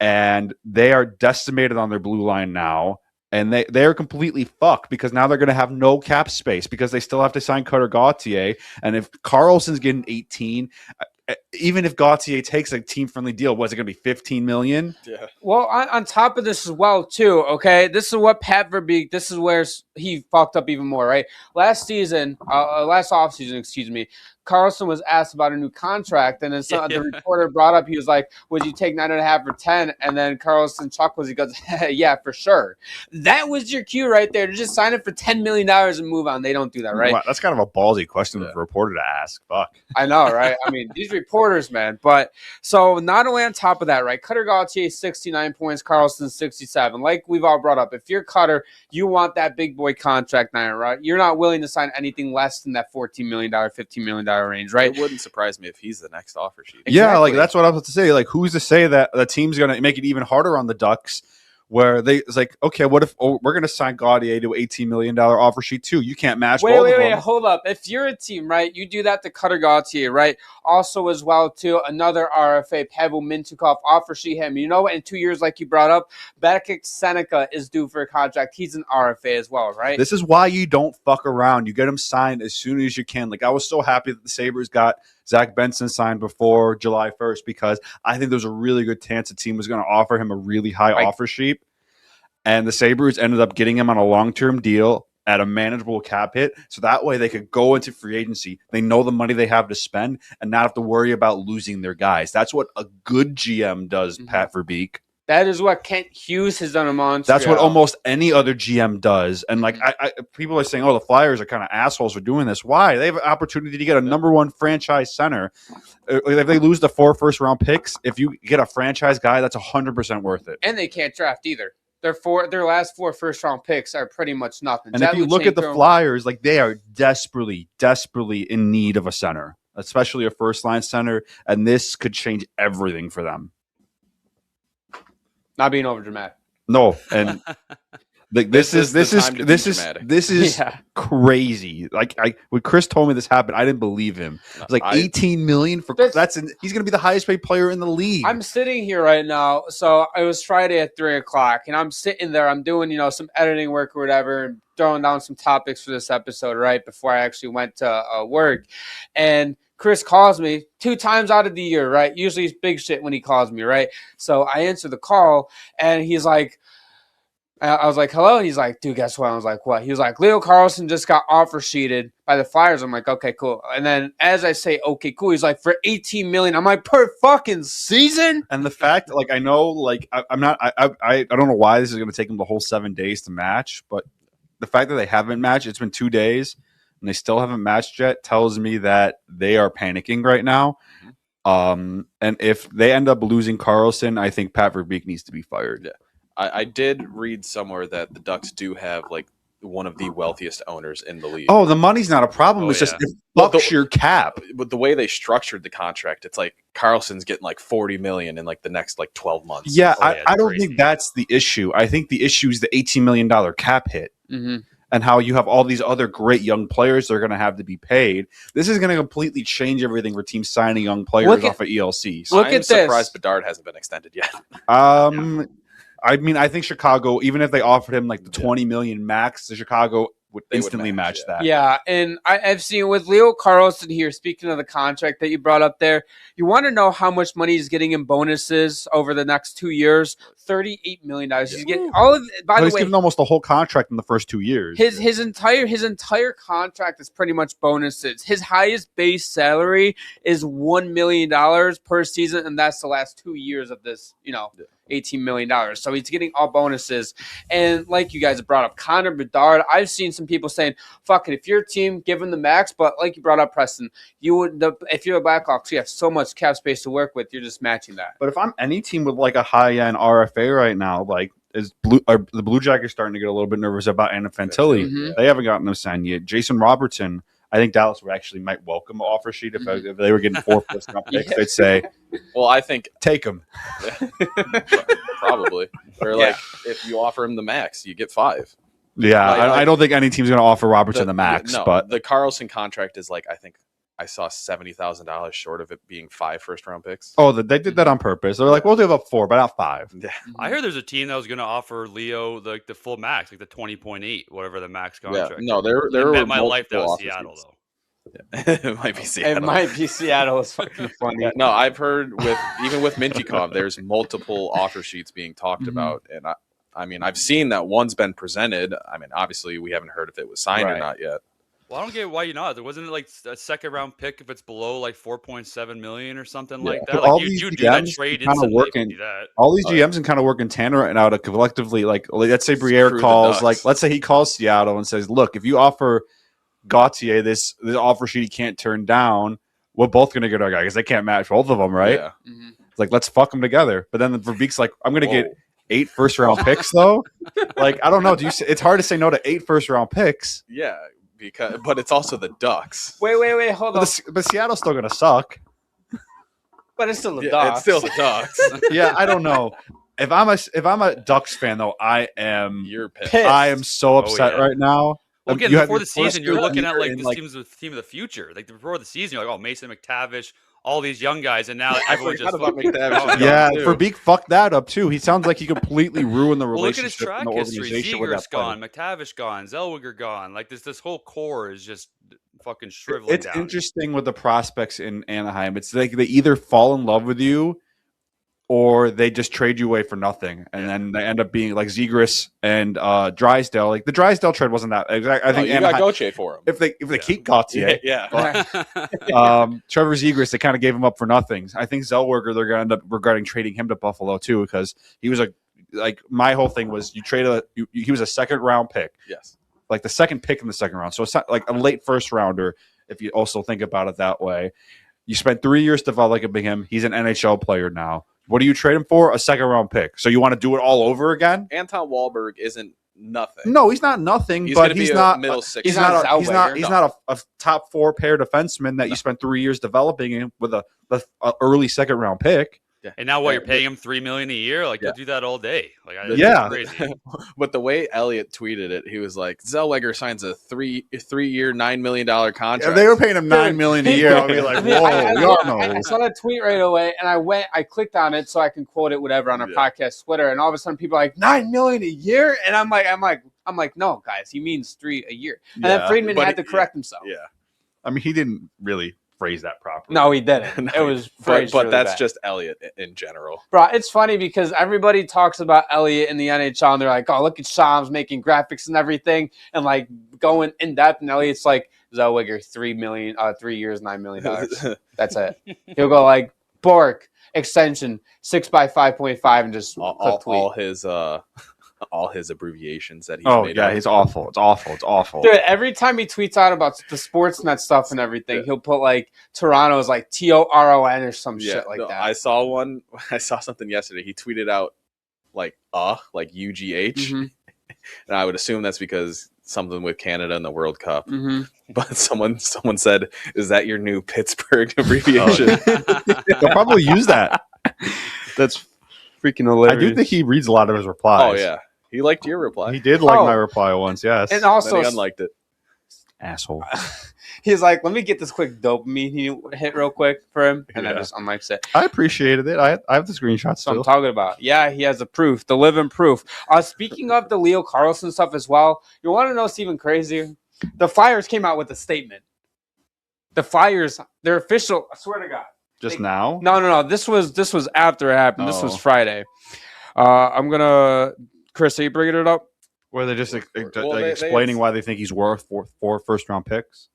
And they are decimated on their blue line now. And they're completely fucked because now they're going to have no cap space because they still have to sign Cutter Gauthier. And if Carlson's getting 18, even if Gauthier takes a team-friendly deal, was it going to be $15 million? Yeah. Well, on top of this as well, too, okay, this is what Pat Verbeek, this is where he fucked up even more, right? Last offseason, excuse me, Carlson was asked about a new contract, and then the reporter brought up, he was like, would you take 9.5 or 10? And then Carlson chuckles, he goes, yeah, for sure. That was your cue right there to just sign it for $10 million and move on. They don't do that, right? Wow, that's kind of a ballsy question for a reporter to ask. Fuck. I know, right? I mean, these reporters, man. But so not only on top of that, right? Cutter Gauthier 69 points, Carlson 67. Like we've all brought up, if you're Cutter, you want that big boy contract now, right? You're not willing to sign anything less than that $14 million, $15 million range, right? It wouldn't surprise me if he's the next offer sheet. Exactly. Yeah, like that's what I was about to say. Like, who's to say that the team's going to make it even harder on the Ducks where it's like, okay, what if we're going to sign Gauthier to an $18 million offer sheet too? You can't match both of them. Hold up. If you're a team, right, you do that to Cutter Gauthier, right? Also as well, too, another RFA, Pavel Mintyukov, offer sheet him. You know what? In 2 years, like you brought up, Bekic Seneca is due for a contract. He's an RFA as well, right? This is why you don't fuck around. You get him signed as soon as you can. Like, I was so happy that the Sabres got Zach Benson signed before July 1st because I think there's a really good chance the team was going to offer him a really high offer sheet. And the Sabres ended up getting him on a long-term deal at a manageable cap hit. So that way they could go into free agency. They know the money they have to spend and not have to worry about losing their guys. That's what a good GM does, Pat Verbeek. That is what Kent Hughes has done in Montreal. That's what almost any other GM does. And like people are saying, oh, the Flyers are kind of assholes for doing this. Why? They have an opportunity to get a number one franchise center. If they lose the 4 first-round picks, if you get a franchise guy, that's 100% worth it. And they can't draft either. Their last 4 first-round picks are pretty much nothing. And if you look at the Flyers, like they are desperately in need of a center, especially a first-line center, and this could change everything for them. Not being overdramatic. No, and like this is crazy. Like when Chris told me this happened, I didn't believe him. It's like $18 million for he's going to be the highest paid player in the league. I'm sitting here right now. So it was Friday at 3:00, and I'm sitting there. I'm doing some editing work or whatever, and throwing down some topics for this episode right before I actually went to work, and Chris calls me 2 times out of the year, right? Usually it's big shit when he calls me, right? So I answer the call, and he's like, I was like, hello? And he's like, dude, guess what? I was like, what? He was like, Leo Carlsson just got offer sheeted by the Flyers. I'm like, okay, cool. And then as I say, okay, cool, he's like, for $18 million. I'm like, per fucking season? And the fact, like, I know, like, I don't know why this is going to take them the whole 7 days to match, but the fact that they haven't matched, it's been 2 days, and they still haven't matched yet, tells me that they are panicking right now. And if they end up losing Carlson, I think Pat Verbeek needs to be fired. Yeah. I did read somewhere that the Ducks do have like one of the wealthiest owners in the league. Oh, the money's not a problem. It's just it fucks your cap. But the way they structured the contract, it's like Carlson's getting like $40 million in like the next like 12 months. Yeah, I don't think that's the issue. I think the issue is the $18 million cap hit. And how you have all these other great young players that are going to have to be paid. This is going to completely change everything for teams signing young players off of ELCs. I'm surprised Bedard hasn't been extended yet. I mean, I think Chicago, even if they offered him like the $20 million max, the Chicago would instantly match that. Yeah, and I've seen with Leo Carlsson here, speaking of the contract that you brought up there, you want to know how much money he's getting in bonuses over the next 2 years? $38 million. He's getting all of it. By the way, he's given almost the whole contract in the first 2 years. His entire contract is pretty much bonuses. His highest base salary is $1 million per season, and that's the last 2 years of this, $18 million. So he's getting all bonuses. And like you guys have brought up, Connor Bedard, I've seen some people saying, fuck it, if you're a team, give him the max. But like you brought up, Preston, if you're a Blackhawks, you have so much cap space to work with, you're just matching that. But if I'm any team with like a high-end RFA right now, like the Blue Jackets starting to get a little bit nervous about Anna Fantilli. They haven't gotten them signed yet. Jason Robertson, I think Dallas would actually might welcome an offer sheet if they were getting 4 first-round picks. They'd say, well, I think take them. Probably. Or like if you offer him the max, you get 5. Yeah, I don't think any team's going to offer Robertson the max. No, but the Carlson contract is like, I think I saw $70,000 short of it being 5 first-round picks. Oh, they did that on purpose. They're like, we'll give up 4, but not 5. Yeah. I heard there's a team that was going to offer Leo the full max, like the 20.8, whatever the max contract. Yeah. No, there were my life that was Seattle though. Yeah. It might be Seattle. It might be Seattle. It's fucking funny. Yeah, no, I've heard even with Mintyukov, there's multiple offer sheets being talked about, and I mean, I've seen that one's been presented. I mean, obviously, we haven't heard if it was signed or not yet. Well, I don't get why you're not. There wasn't like a second round pick if it's below like $4.7 million or something like that. All Like these you do that trade instantly. All these GMs can kind of work in tandem right now to collectively, like let's say Briere calls, like let's say he calls Seattle and says, "Look, if you offer Gauthier this offer sheet he can't turn down, we're both going to get our guy because they can't match both of them, right? Yeah. It's like let's fuck them together." But then the Verbeek's like, "I'm going to get 8 first-round picks, though." Like I don't know. It's hard to say no to 8 first-round picks. Yeah. But it's also the Ducks. Wait, hold on. But Seattle's still going to suck. But it's still the Ducks. It's still the Ducks. Yeah, I don't know. If I'm a Ducks fan though, I am You're pissed. I am so upset yeah. right now. Well, again, You have before your the season, first you're looking year at like in, this team of the future. Like before the season, you're like, oh, Mason McTavish, all these young guys, and now everyone's just forgot about fucking McTavish. gone. yeah, too. Verbeek fucked that up too. He sounds like he completely ruined the Well, look at his relationship track in the history. organization with Ziegler's that player. gone, McTavish gone, Zellweger gone. Like this whole core is just fucking shriveling It's down. interesting with the prospects in Anaheim. It's like they either fall in love with you or they just trade you away for nothing. And then they end up being like Zegras and Drysdale. Like the Drysdale trade wasn't that exact. I think you got Anaheim, Gauthier for him. if they keep Gauthier, Yeah. Trevor Zegras, they kind of gave him up for nothing. I think Zellweger, they're going to end up regarding trading him to Buffalo too, because he was my whole thing was he was a second round pick. Yes. Like the second pick in the second round. So it's not like a late first rounder, if you also think about it that way. You spent 3 years developing him. He's an NHL player now. What do you trade him for? A second round pick. So you want to do it all over again? Anton Wahlberg isn't nothing. No, he's not nothing, He's but gonna he's be not a middle six. He's not not. He's not. Zellweger. He's not a top 4 pair defenseman that you spent 3 years developing him with a early second round pick. And now what? You're paying him $3 million a year? Like you'll do that all day? Like Yeah. it's crazy. But the way Elliott tweeted it, he was like, Zellweger signs a three-year, $9 million contract. If they were paying him $9 million a year, I'd be like, I mean, whoa, I y'all I know. saw that tweet right away, and I clicked on it so I can quote it, whatever, on our podcast Twitter, and all of a sudden people are like, $9 million a year, and I'm like, no, guys, he means 3 a year, and then Friedman had to correct himself. Yeah. I mean, he didn't really phrase that properly. No, he didn't. It was phrased but really that's bad. just Elliott in general. Bro, it's funny because everybody talks about Elliott in the NHL, and they're like, oh, look at Shams making graphics and everything, and like going in depth, and Elliott's like, Zellweger, 3 years, $9 million. That's it. He'll go like, Bourque, extension, 6 by 5.5, and just all his abbreviations that he's Oh made yeah, up. he's awful. It's awful. It's awful. Dude, every time he tweets out about the Sportsnet stuff and everything, he'll put like Toronto's like TORON or some shit like that. I saw something yesterday. He tweeted out like UGH, Mm-hmm. and I would assume that's because something with Canada and the World Cup. Mm-hmm. But someone said, "Is that your new Pittsburgh abbreviation?" They'll probably use that. That's freaking hilarious. I do think he reads a lot of his replies. Oh yeah, he liked your reply. He did like Oh. my reply once, yes. And Then also, he unliked it. Asshole. he's like, let me get this quick dopamine hit real quick for him. And I Yeah. just unlikes it. I appreciated it. I have the screenshots That's what I'm still. talking about. Yeah, he has the proof, the living proof. Speaking of the Leo Carlsson stuff as well, you want to know what's even crazier? The Flyers came out with a statement. The Flyers, they're official. I swear to God. Just now? No. This was after it happened. This was Oh. Friday. I'm gonna, Chris, are you bringing it up? Where they're just Well, they- explaining why they think he's worth four first round picks?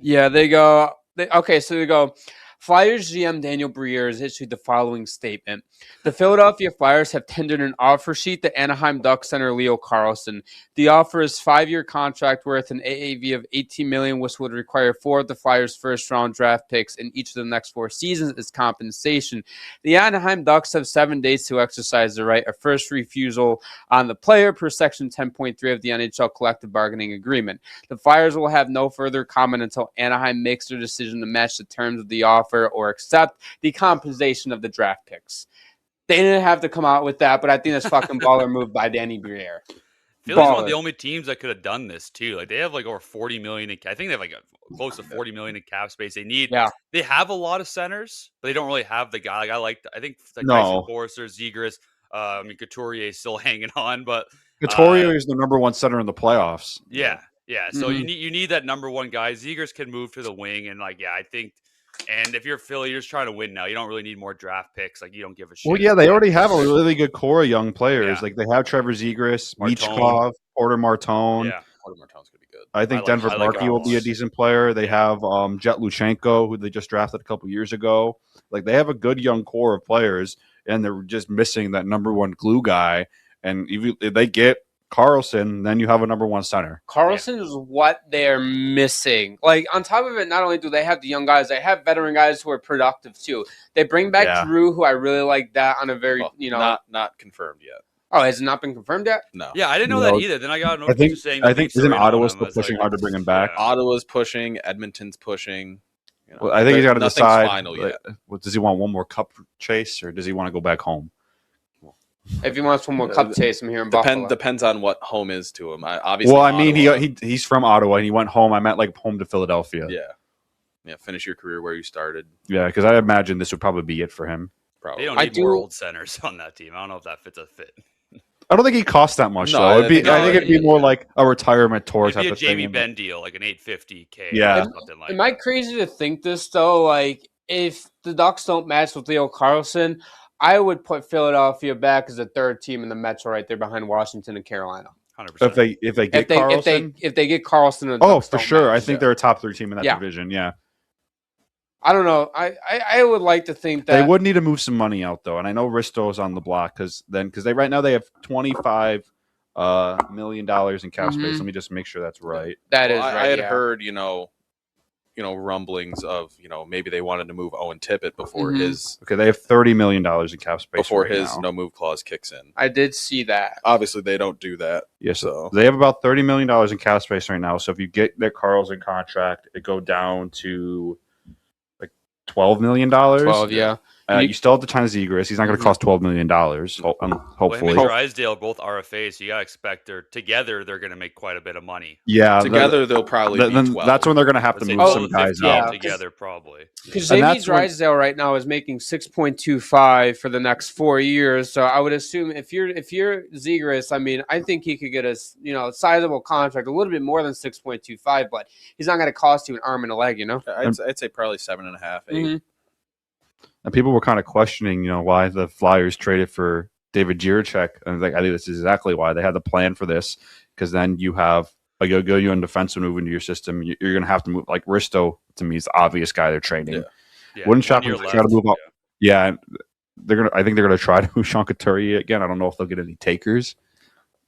Yeah, they go. So they go. Flyers GM Daniel Briere has issued the following statement. The Philadelphia Flyers have tendered an offer sheet to Anaheim Ducks center Leo Carlsson. The offer is 5-year contract worth an AAV of $18 million, which would require 4 of the Flyers' first-round draft picks in each of the next 4 seasons as compensation. The Anaheim Ducks have 7 days to exercise the right of first refusal on the player per Section 10.3 of the NHL Collective Bargaining Agreement. The Flyers will have no further comment until Anaheim makes their decision to match the terms of the offer or accept the compensation of the draft picks. They didn't have to come out with that, but I think that's fucking baller move by Danny Briere. Philly's one of Baller. the only teams that could have done this too. Like they have like over $40 million. I think they have like close to $40 million in cap space. They need. Yeah. They have a lot of centers, but they don't really have the guy. Like I think like No. Tyson Forster, Zegras. I mean Couturier is still hanging on, but Couturier is the number 1 center in the playoffs. yeah. So Mhm. you need that number 1 guy. Zegras can move to the wing, and I think. And if you're Philly, you're just trying to win now. You don't really need more draft picks. Like you don't give a shit. Well, yeah, they already have a really good core of young players. Yeah. Like they have Trevor Zegras, Martone. Michkov, Porter Martone. Yeah. Porter Martone's gonna be good. I think I Denver like Barkey will be a Carlos. decent player. They have Jet Luchenko, who they just drafted a couple years ago. Like they have a good young core of players, and they're just missing that number 1 glue guy. And if they get Carlson, then you have a number 1 center. Carlson is what they're missing. Like, on top of it, not only do they have the young guys, they have veteran guys who are productive, too. They bring back Yeah. Drew, who I really like that on a very, Well, not confirmed yet. Oh, has it not been confirmed yet? No. Yeah, I didn't know No. that either. Then I got a I think notification saying I think that isn't Leafs are in Ottawa on still him. pushing hard to bring him back? Ottawa's pushing. Edmonton's pushing. You know, Well, I think he's got to nothing's decide. final yet. Does he want one more cup chase, or does he want to go back home? If he wants one more cup taste, I'm here in Buffalo. Depends on what home is to him. Obviously, Well, I mean, Ottawa, he's from Ottawa and he went home. I meant like home to Philadelphia. yeah. Finish your career where you started. Yeah, because I imagine this would probably be it for him. Probably. They don't need more old centers on that team. I don't know if that fits a fit. I don't think he costs that much, No, though. I think it'd be more yeah. like a retirement tour It'd type be a of Jamie thing. Benn deal, like an $850K. Yeah. Or something like Am I crazy to think this, though? Like, if the Ducks don't match with Leo Carlsson, I would put Philadelphia back as a third team in the Metro right there behind Washington and Carolina. 100%. If they get Carlson, if they get Carlson, and the oh, Ducks for don't sure. match. I think they're a top 3 team in that Yeah. division. Yeah. I don't know. I would like to think that They would need to move some money out, though. And I know Risto's on the block because they right now they have $25 million in cap space. Let me just make sure that's right. that is Well, right. I had yeah. heard, rumblings of, maybe they wanted to move Owen Tippett before his Okay, they have $30 million in cap space before right his now. no move clause kicks in. I did see that. Obviously, they don't do that. Yes, So they have about $30 million in cap space right now. So if you get their Carlson contract, it go down to like $12 million. 12, yeah. You still have to sign Zegras. He's not going to cost $12 million. Well, him Hopefully, and Drysdale both RFAs, so you gotta expect together they're gonna make quite a bit of money. yeah. together, they'll probably be then 12. that's when they're going to have to Let's say move 12 some guys 15 out. together, probably. Because And Jamie that's when- Drysdale right now is making 6.25 for the next 4 years. So I would assume if you're Zegras, I mean, I think he could get a sizable contract, a little bit more than 6.25, but he's not going to cost you an arm and a leg, I'd say probably 7.5, 8. Mhm. And people were kind of questioning, why the Flyers traded for David Jiricek. And I think that's exactly why they had the plan for this. Because then you have you and defenseman move into your system. You're going to have to move. Like Risto, to me, is the obvious guy they're trading. Yeah, Wouldn't 1 shock year them if they try to left. move up. Yeah, I think they're going to try to move Sean Couturier again. I don't know if they'll get any takers,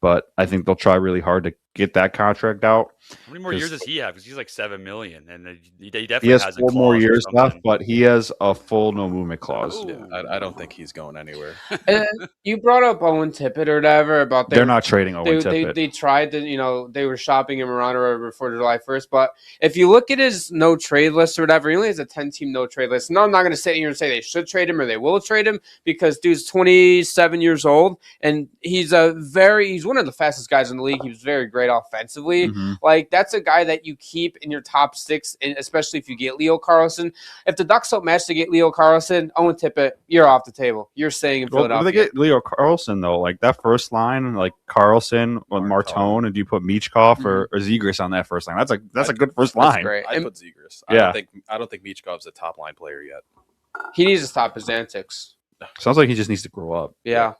but I think they'll try really hard to get that contract out. How many more years does he have? Because he's like $7 million, and he definitely He has has a 4 more clause or years left, something. but he has a full no movement clause. Ooh. I don't think he's going anywhere. And you brought up Owen Tippett or whatever about They're not trading Owen they Tippett. tried to, they were shopping him around or whatever before July 1st. But if you look at his no trade list or whatever, he only has a 10-team no trade list. No, I'm not going to sit here and say they should trade him or they will trade him because dude's 27 years old and he's one of the fastest guys in the league. He was very great offensively. Mhm. Like that's a guy that you keep in your top 6, and especially if you get Leo Carlsson. If the Ducks don't match to get Leo Carlsson, Owen Tippett, you're off the table. You're staying in Well, Philadelphia. if they get Leo Carlson, though, like that first line, like Carlson, Martone, and do you put Michkov or Zegras on that first line? That's a good first That's line. great. I And put Zegras. Yeah. I don't think Michkov's a top line player yet. he needs to stop his antics. Sounds like he just needs to grow up. Yeah.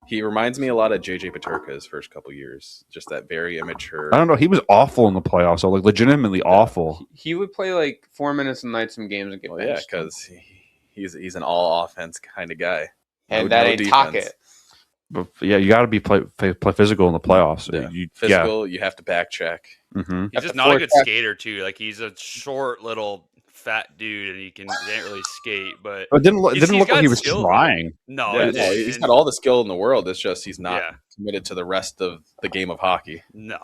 He reminds me a lot of JJ Peterka his first couple years. Just that very immature. I don't know. He was awful in the playoffs. So like legitimately awful. He would play like 4 minutes a night some games and get Well, yeah, benched. because he's an all offense kind of guy. And that ain't Tocchet. But yeah, you got to be play physical in the playoffs. Yeah. Physical, you have to back check. Mm-hmm. He's just not a good skater too. Like he's a short little fat dude, and he can't really skate. But It didn't look He's like got he was skill. trying. no, Yeah, it no, didn't. he's got all the skill in the world. It's just he's not Yeah. committed to the rest of the game of hockey. No,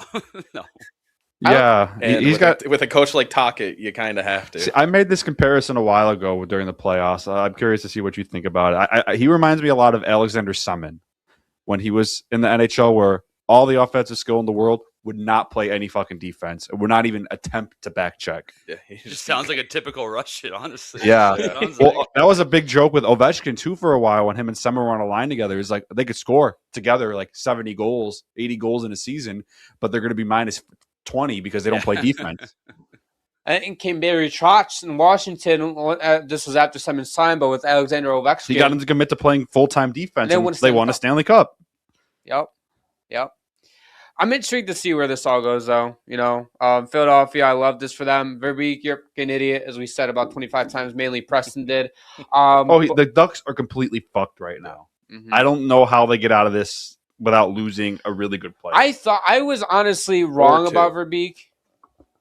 no. Yeah, And he's got. with a coach like Tocchet, you kind of have to. See, I made this comparison a while ago during the playoffs. I'm curious to see what you think about it. He reminds me a lot of Alexander Summon when he was in the NHL, where all the offensive skill in the world would not play any fucking defense. It would not even attempt to back check. Yeah, he It just sounds like a typical Russian, honestly. Yeah. It sounds Well, like- that was a big joke with Ovechkin too for a while when him and Summer were on a line together. It's like they could score together like 70 goals, 80 goals in a season, but they're going to be minus 20 because they don't play defense. And came Barry Trotz in Washington. This was after Simon signed, but with Alexander Ovechkin. He got him to commit to playing full-time defense, They and won a they Stanley won a Cup. Stanley Cup. Yep. I'm intrigued to see where this all goes, though. Philadelphia, I love this for them. Verbeek, you're an idiot, as we said about 25 times. Mainly Preston did. The Ducks are completely fucked right now. Mhm. I don't know how they get out of this without losing a really good player. I thought I was honestly wrong two. about Verbeek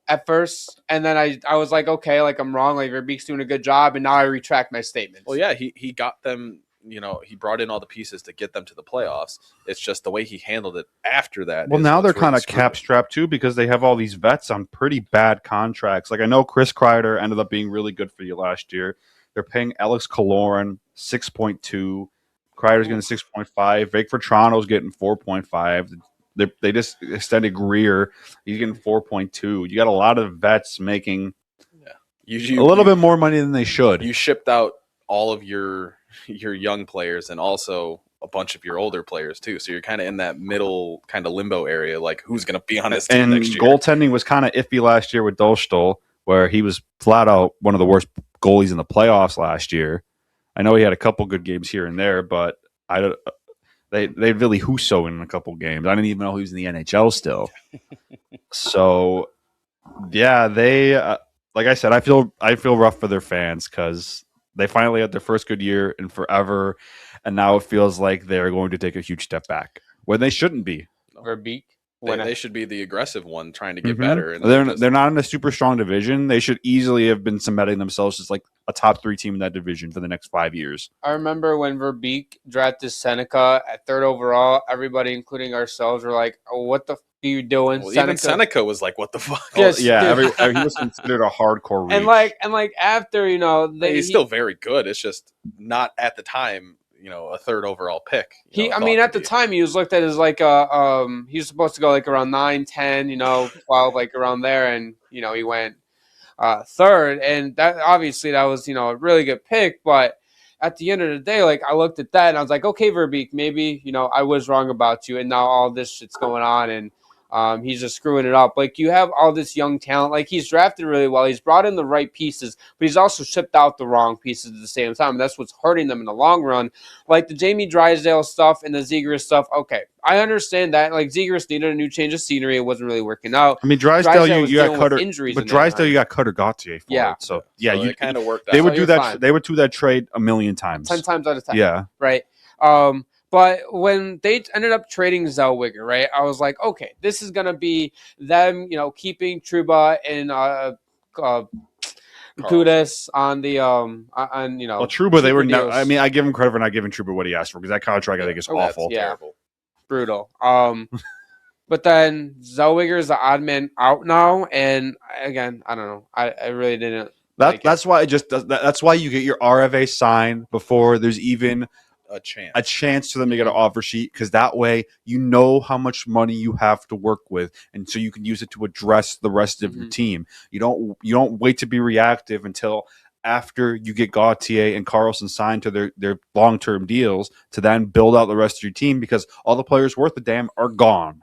at first, and then I was like, okay, like I'm wrong. Like Verbeek's doing a good job, and now I retract my statements. Well, yeah, he got them. He brought in all the pieces to get them to the playoffs. It's just the way he handled it after that. Well, is now what's they're really kind of screwed. cap strapped too because they have all these vets on pretty bad contracts. Like I know Chris Kreider ended up being really good for you last year. They're paying Alex Kaloran 6.2. Kreider's getting 6.5. Vic Toronto's getting 4.5. They just extended Greer. He's getting 4.2. You got a lot of vets making a little bit more money than they should. You shipped out all of your young players and also a bunch of your older players too. So you're kind of in that middle kind of limbo area, like who's going to be on this team next year. Goaltending was kind of iffy last year with Dostal, where he was flat out one of the worst goalies in the playoffs last year. I know he had a couple good games here and there, but they really Husso in a couple games. I didn't even know he was in the NHL still. So yeah, they like I said, I feel rough for their fans because they finally had their first good year in forever, and now it feels like they're going to take a huge step back when they shouldn't be. Verbeek. They should be the aggressive one trying to get Mm-hmm. better. And they're not in a super strong division. They should easily have been cementing themselves as like a top 3 team in that division for the next 5 years. I remember when Verbeek drafted Seneca at 3rd overall, everybody, including ourselves, were like, "Oh, what the f are you doing?" Well, even Seneca was like, "What the fuck?" Yes, he was considered a hardcore reach. and like after he's still very good. It's just not at the time. A 3rd overall pick. At the time, he was looked at as like he was supposed to go like around 9, 10, 12, like around there, and he went 3rd, and that obviously that was a really good pick. But at the end of the day, like I looked at that and I was like, okay, Verbeek, maybe I was wrong about you, and now all this shit's going on, and he's just screwing it up. Like you have all this young talent. Like he's drafted really well. He's brought in the right pieces, but he's also shipped out the wrong pieces at the same time. And that's what's hurting them in the long run. Like the Jamie Drysdale stuff and the Zegras stuff. Okay, I understand that. Like Zegras needed a new change of scenery. It wasn't really working out. I mean, Drysdale you got Cutter, injuries, but Drysdale you got Cutter Gauthier for it. So it kind of worked out. They would do that. Fine. They would do that trade a million times. 10 times out of 10. Yeah. Right. But when they ended up trading Zellweger, right, I was like, okay, this is going to be them, keeping Trouba and Kudus on the Well, Trouba, they were never. I mean, I give him credit for not giving Trouba what he asked for because that contract I think is awful. Terrible, brutal. But then Zellweger's the odd man out now, and again, I don't know. I really didn't. That's why it just does. That's why you get your RFA signed before there's even a chance for them to get an offer sheet, because that way you know how much money you have to work with, and so you can use it to address the rest of your team. You don't wait to be reactive until after you get Gauthier and Carlson signed to their long-term deals to then build out the rest of your team, because all the players worth a damn are gone.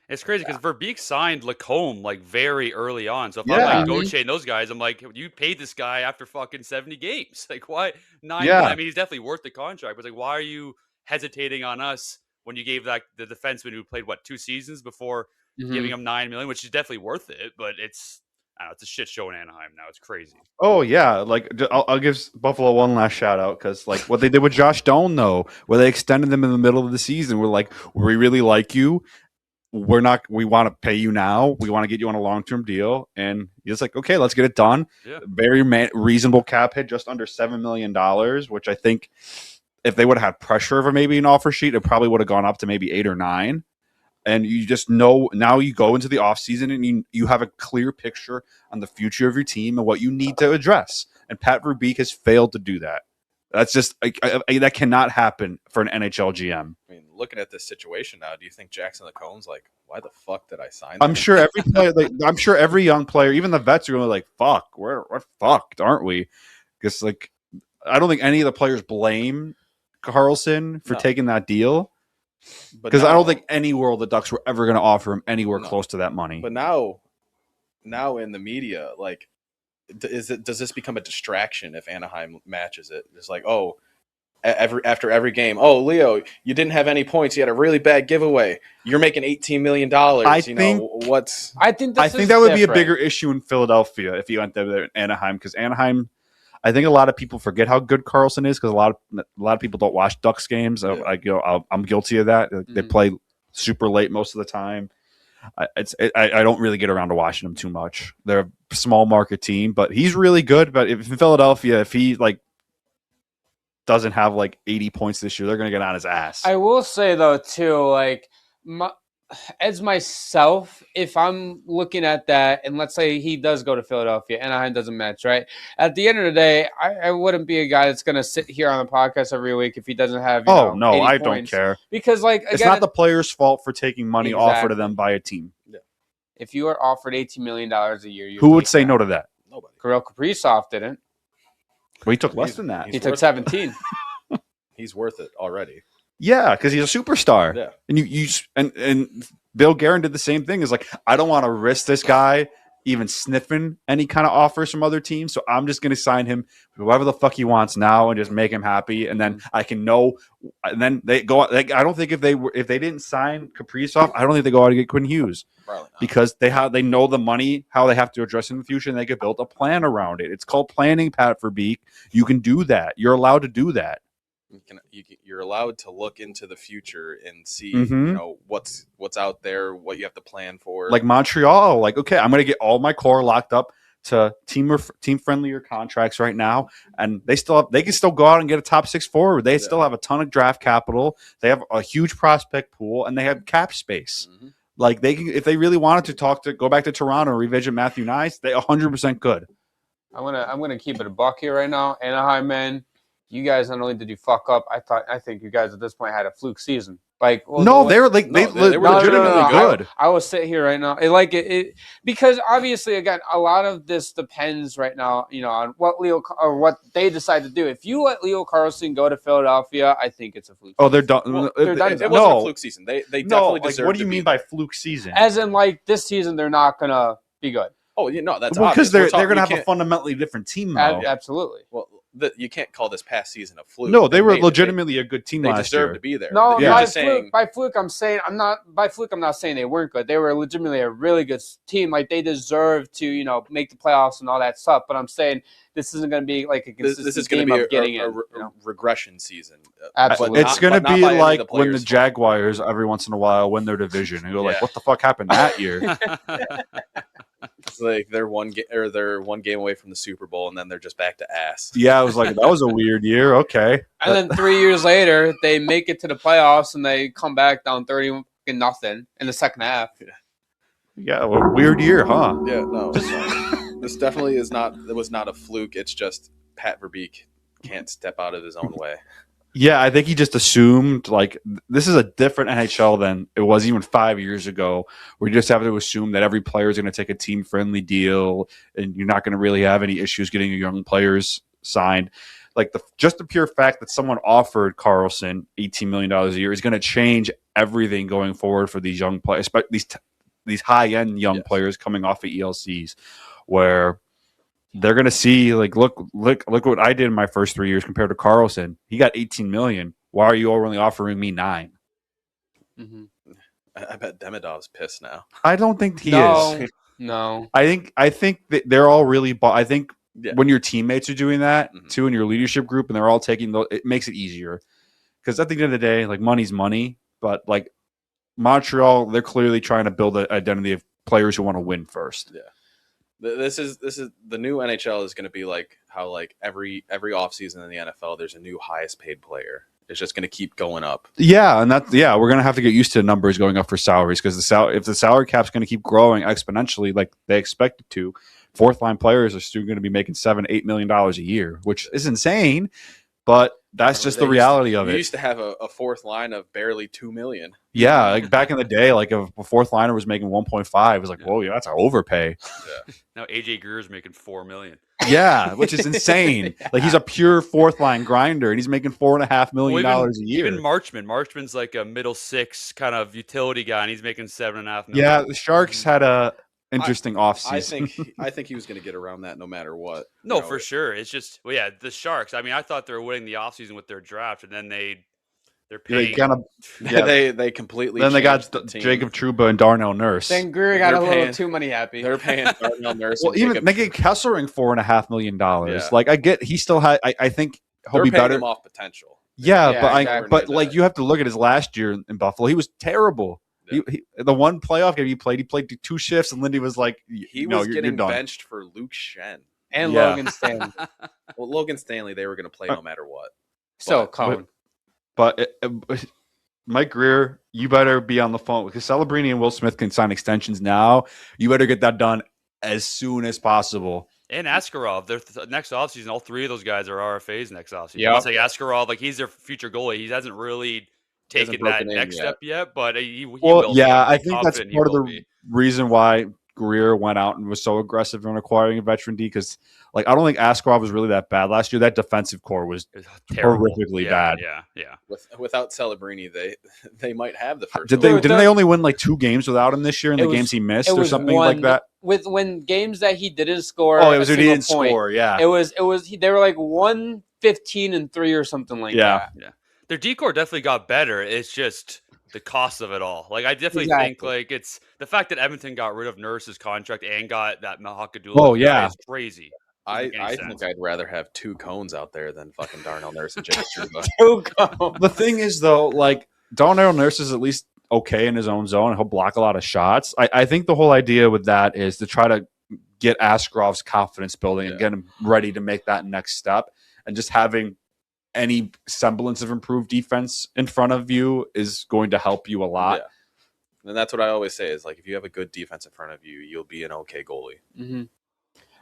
It's crazy because Verbeek signed Lacombe like very early on. So if I'm like Gauthier and those guys, I'm like, you paid this guy after fucking 70 games. Like, why 9? Yeah. I mean, he's definitely worth the contract. But like, why are you hesitating on us when you gave the defenseman who played 2 seasons before giving him $9 million, which is definitely worth it. But it's a shit show in Anaheim now. It's crazy. Oh yeah, like I'll give Buffalo one last shout out because like what they did with Josh Doan though, where they extended them in the middle of the season. We're like, we really like you. We want to pay you now. We want to get you on a long-term deal. And he's like, okay, let's get it done. Yeah. Very reasonable cap hit, just under $7 million, which I think if they would have had pressure over maybe an offer sheet, it probably would have gone up to maybe 8 or 9. And you just know now you go into the offseason and you have a clear picture on the future of your team and what you need to address. And Pat Verbeek has failed to do that. That's just that cannot happen for an NHL GM. I mean, looking at this situation now, do you think Jackson Lacone's like, why the fuck did I sign? I'm sure every player, I'm sure every young player, even the vets, are going to be like, "Fuck, we're fucked, aren't we?" Because I don't think any of the players blame Carlson for taking that deal. Because I don't think anywhere the Ducks were ever going to offer him anywhere close to that money. But now in the media, like. Does this become a distraction if Anaheim matches it? It's like, after every game, Leo, you didn't have any points. You had a really bad giveaway. You're making $18 million. I think that would be a bigger issue in Philadelphia if you went there in Anaheim, because Anaheim, I think a lot of people forget how good Carlson is because a lot of people don't watch Ducks games. Yeah. I'm guilty of that. They play super late most of the time. I don't really get around to watching them too much. They're a small market team, but he's really good. But if in Philadelphia, if he doesn't have 80 points this year, they're gonna get on his ass. I will say though too, as myself, if I'm looking at that, and let's say he does go to Philadelphia, Anaheim doesn't match, right? At the end of the day, I wouldn't be a guy that's going to sit here on the podcast every week if he doesn't have, you know, no, 80 I points. don't care. Because, like, again, It's not the player's fault for taking money offered to them by a team. if you are offered $18 million a year, you Who would say no to that? Nobody. Kirill Kaprizov didn't. Well, he took less than that. He took 17. He's worth it already. Yeah, because he's a superstar. Yeah. And and Bill Guerin did the same thing. Is like, I don't want to risk this guy even sniffing any kind of offers from other teams, so I'm just going to sign him whoever the fuck he wants now and just make him happy. And then I can know. And then they go. I don't think if they didn't sign Kaprizov, I don't think they go out and get Quinn Hughes. Because they know the money, how they have to address it in the future, and they could build a plan around it. It's called planning, Pat Verbeek. You can do that. You're allowed to do that. You're allowed to look into the future and see, Mhm. you know, what's out there, what you have to plan for. Like Montreal, like, okay, I'm going to get all my core locked up to team friendlier contracts right now, and they can still go out and get a top 6 forward. They still have a ton of draft capital. They have a huge prospect pool, and they have cap space. Mm-hmm. Like, they can, if they really wanted to go back to Toronto and revisit Matthew Nyes, they 100% could. I'm gonna keep it a buck here right now. Anaheim, man, you guys, not only did you fuck up, I think you guys at this point had a fluke season. Like, well, no, they were legitimately good. I will sit here right now. Because obviously, again, a lot of this depends right now, you know, on what they decide to do. If you let Leo Carlsson go to Philadelphia, I think it's a fluke. Oh, they're done. Well, It done. It wasn't a fluke season. They definitely deserved. What do you mean by fluke season? As in, like, this season, they're not gonna be good. Oh, you know, that's because obvious. they're gonna have a fundamentally different team now. Absolutely. Well, you can't call this past season a fluke. No, they were legitimately a good team they last year. deserved to be there. No, Yeah. by fluke, I'm not saying they weren't good. They were legitimately a really good team. Like, they deserve to, you know, make the playoffs and all that stuff. But I'm saying this isn't going to be like a consistent This is going to be a regression season. Absolutely. It's going to be like when the Jaguars every once in a while win their division, and you're like, "What the fuck happened that year?" It's like they're one game away from the Super Bowl, and then they're just back to ass. Yeah, I was like, that was a weird year. Okay, and then 3 years later, they make it to the playoffs, and they come back down 30-0 in the second half. Yeah, well, weird year, huh? Yeah, no. This definitely is not. It was not a fluke. It's just Pat Verbeek can't step out of his own way. Yeah, I think he just assumed, like, this is a different NHL than it was even 5 years ago, where you just have to assume that every player is going to take a team-friendly deal, and you're not going to really have any issues getting your young players signed. Like, just the pure fact that someone offered Carlson $18 million a year is going to change everything going forward for these young players, but these high-end young players coming off of ELCs, where they're going to see, like, look what I did in my first 3 years compared to Carlson. He got $18 million. Why are you only offering me $9 million? Mm-hmm. I bet Demidov's pissed now. I don't think he is. No. I think that they're all really. I think when your teammates are doing that too, in your leadership group, and they're all taking it makes it easier. Because at the end of the day, like, money's money. But, like, Montreal, they're clearly trying to build an identity of players who want to win first. Yeah. This is the new NHL is going to be like how, like, every offseason in the NFL, there's a new highest paid player. It's just going to keep going up. Yeah, and we're going to have to get used to numbers going up for salaries, because if the salary cap's going to keep growing exponentially like they expect it to, fourth line players are still going to be making $7-8 million a year, which is insane. But that's just the reality of it. You used to have a fourth line of barely $2 million. Yeah, like back in the day, like if a fourth liner was making 1.5, it was like, whoa, yeah, that's an overpay. Yeah. Now AJ Greer's making $4 million. Yeah, which is insane. Like, he's a pure fourth line grinder, and he's making $4.5 million a year. Even Marchman's like a middle six kind of utility guy, and he's making $7.5 million. Yeah, the Sharks had a interesting offseason. I think he was going to get around that no matter what. No, for sure. It's just, the Sharks. I mean, I thought they were winning the offseason with their draft, and then they're paying. They completely. Then they got Jacob Trouba and Darnell Nurse. Then Greer got a little too money happy. They're paying Darnell Nurse. Well, even they get Kesselring $4.5 million. Yeah. Like, I get, he still had. I think he'll be better. Him off potential. Yeah, but like, you have to look at his last year in Buffalo. He was terrible. Yeah. The one playoff game he played 2 shifts, and Lindy was like, he was getting benched for Luke Shen and Logan Stanley. Well, Logan Stanley, they were going to play no matter what. So Cohen. But Mike Greer, you better be on the phone because Celebrini and Will Smith can sign extensions now. You better get that done as soon as possible. And Askarov, next offseason, all three of those guys are RFAs next offseason. Yep. I'm not saying Askarov, like he's their future goalie. He hasn't really taken that next step yet, but he will. Yeah, I think that's confident part of the be. reason why Greer went out and was so aggressive in acquiring a veteran D because, like, I don't think Askarov was really that bad last year. That defensive core was horrifically bad. Yeah. Without Celebrini, they might have the first. Didn't they only win like 2 games without him this year in the games he missed or something like that? When games that he didn't score. Oh, it was he didn't score. Yeah, it was. They were like 1-15-3 or something like that. Yeah. Their D-core definitely got better. It's just the cost of it all. Like I definitely think like it's the fact that Edmonton got rid of Nurse's contract and got that Mahakadula. Oh yeah, is crazy. I think I'd rather have 2 cones out there than fucking Darnell Nurse and James Trouba. 2 cones. The thing is though, like Darnell Nurse is at least okay in his own zone. He'll block a lot of shots. I think the whole idea with that is to try to get Askarov's confidence building and get him ready to make that next step, and just having any semblance of improved defense in front of you is going to help you a lot. Yeah. And that's what I always say is like if you have a good defense in front of you, you'll be an okay goalie. Mm-hmm.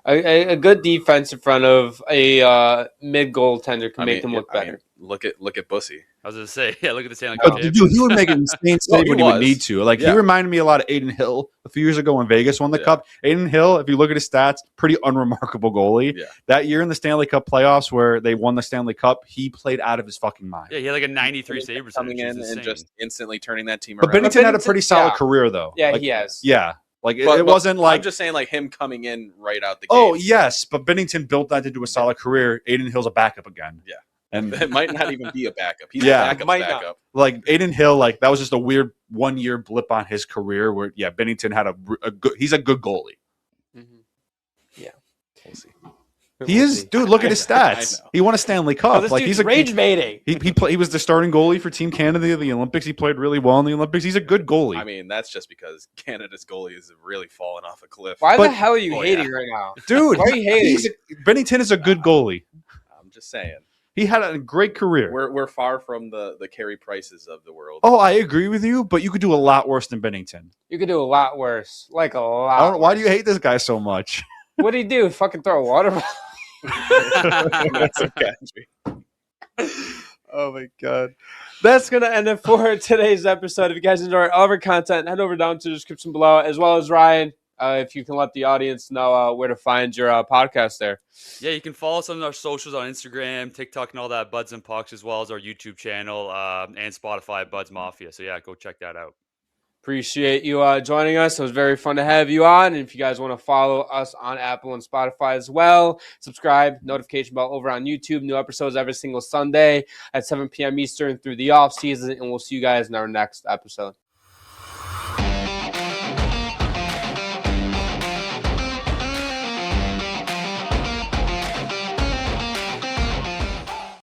A good defense in front of a mid goaltender can make them look better. Look at Bussy. I was going to say, look at the Stanley Cup. Dude, he would make an insane save when he would need to. Like he reminded me a lot of Aiden Hill a few years ago when Vegas won the Cup. Aiden Hill, if you look at his stats, pretty unremarkable goalie. Yeah. That year in the Stanley Cup playoffs where they won the Stanley Cup, he played out of his fucking mind. Yeah, he had like a 93 save percentage. Coming in and just instantly turning that team around. But Bennington had a pretty solid career though. Yeah, he has. Yeah. Like it wasn't like I'm just saying like him coming in right out the gate. Oh yes, but Bennington built that into a solid career. Aiden Hill's a backup again. Yeah. And it might not even be a backup. He's a backup. Like Aiden Hill, like that was just a weird 1-year blip on his career where Bennington had a good. He's a good goalie. Mm-hmm. Yeah, we'll see. He is, dude. Look at his stats. He won a Stanley Cup. Like he's rage baiting. He was the starting goalie for Team Canada at the Olympics. He played really well in the Olympics. He's a good goalie. I mean, that's just because Canada's goalie is really falling off a cliff. Why the hell are you hating right now, dude? Why are you hating? Bennington is a good goalie. I'm just saying. He had a great career. We're far from the Carey Prices of the world. Oh, I agree with you, but you could do a lot worse than Bennington. You could do a lot worse, like a lot. I don't know, why do you hate this guy so much? What do you do? Fucking throw a water bottle? That's okay. Oh my god. That's gonna end it for today's episode. If you guys enjoy all of our content, head over down to the description below, as well as Ryan. If you can let the audience know where to find your podcast there. Yeah, you can follow us on our socials on Instagram, TikTok, and all that, Buds and Pucks, as well as our YouTube channel and Spotify, Buds Mafia. So yeah, go check that out. Appreciate you joining us. It was very fun to have you on. And if you guys want to follow us on Apple and Spotify as well, subscribe, notification bell over on YouTube. New episodes every single Sunday at 7 p.m. Eastern through the off season. And we'll see you guys in our next episode.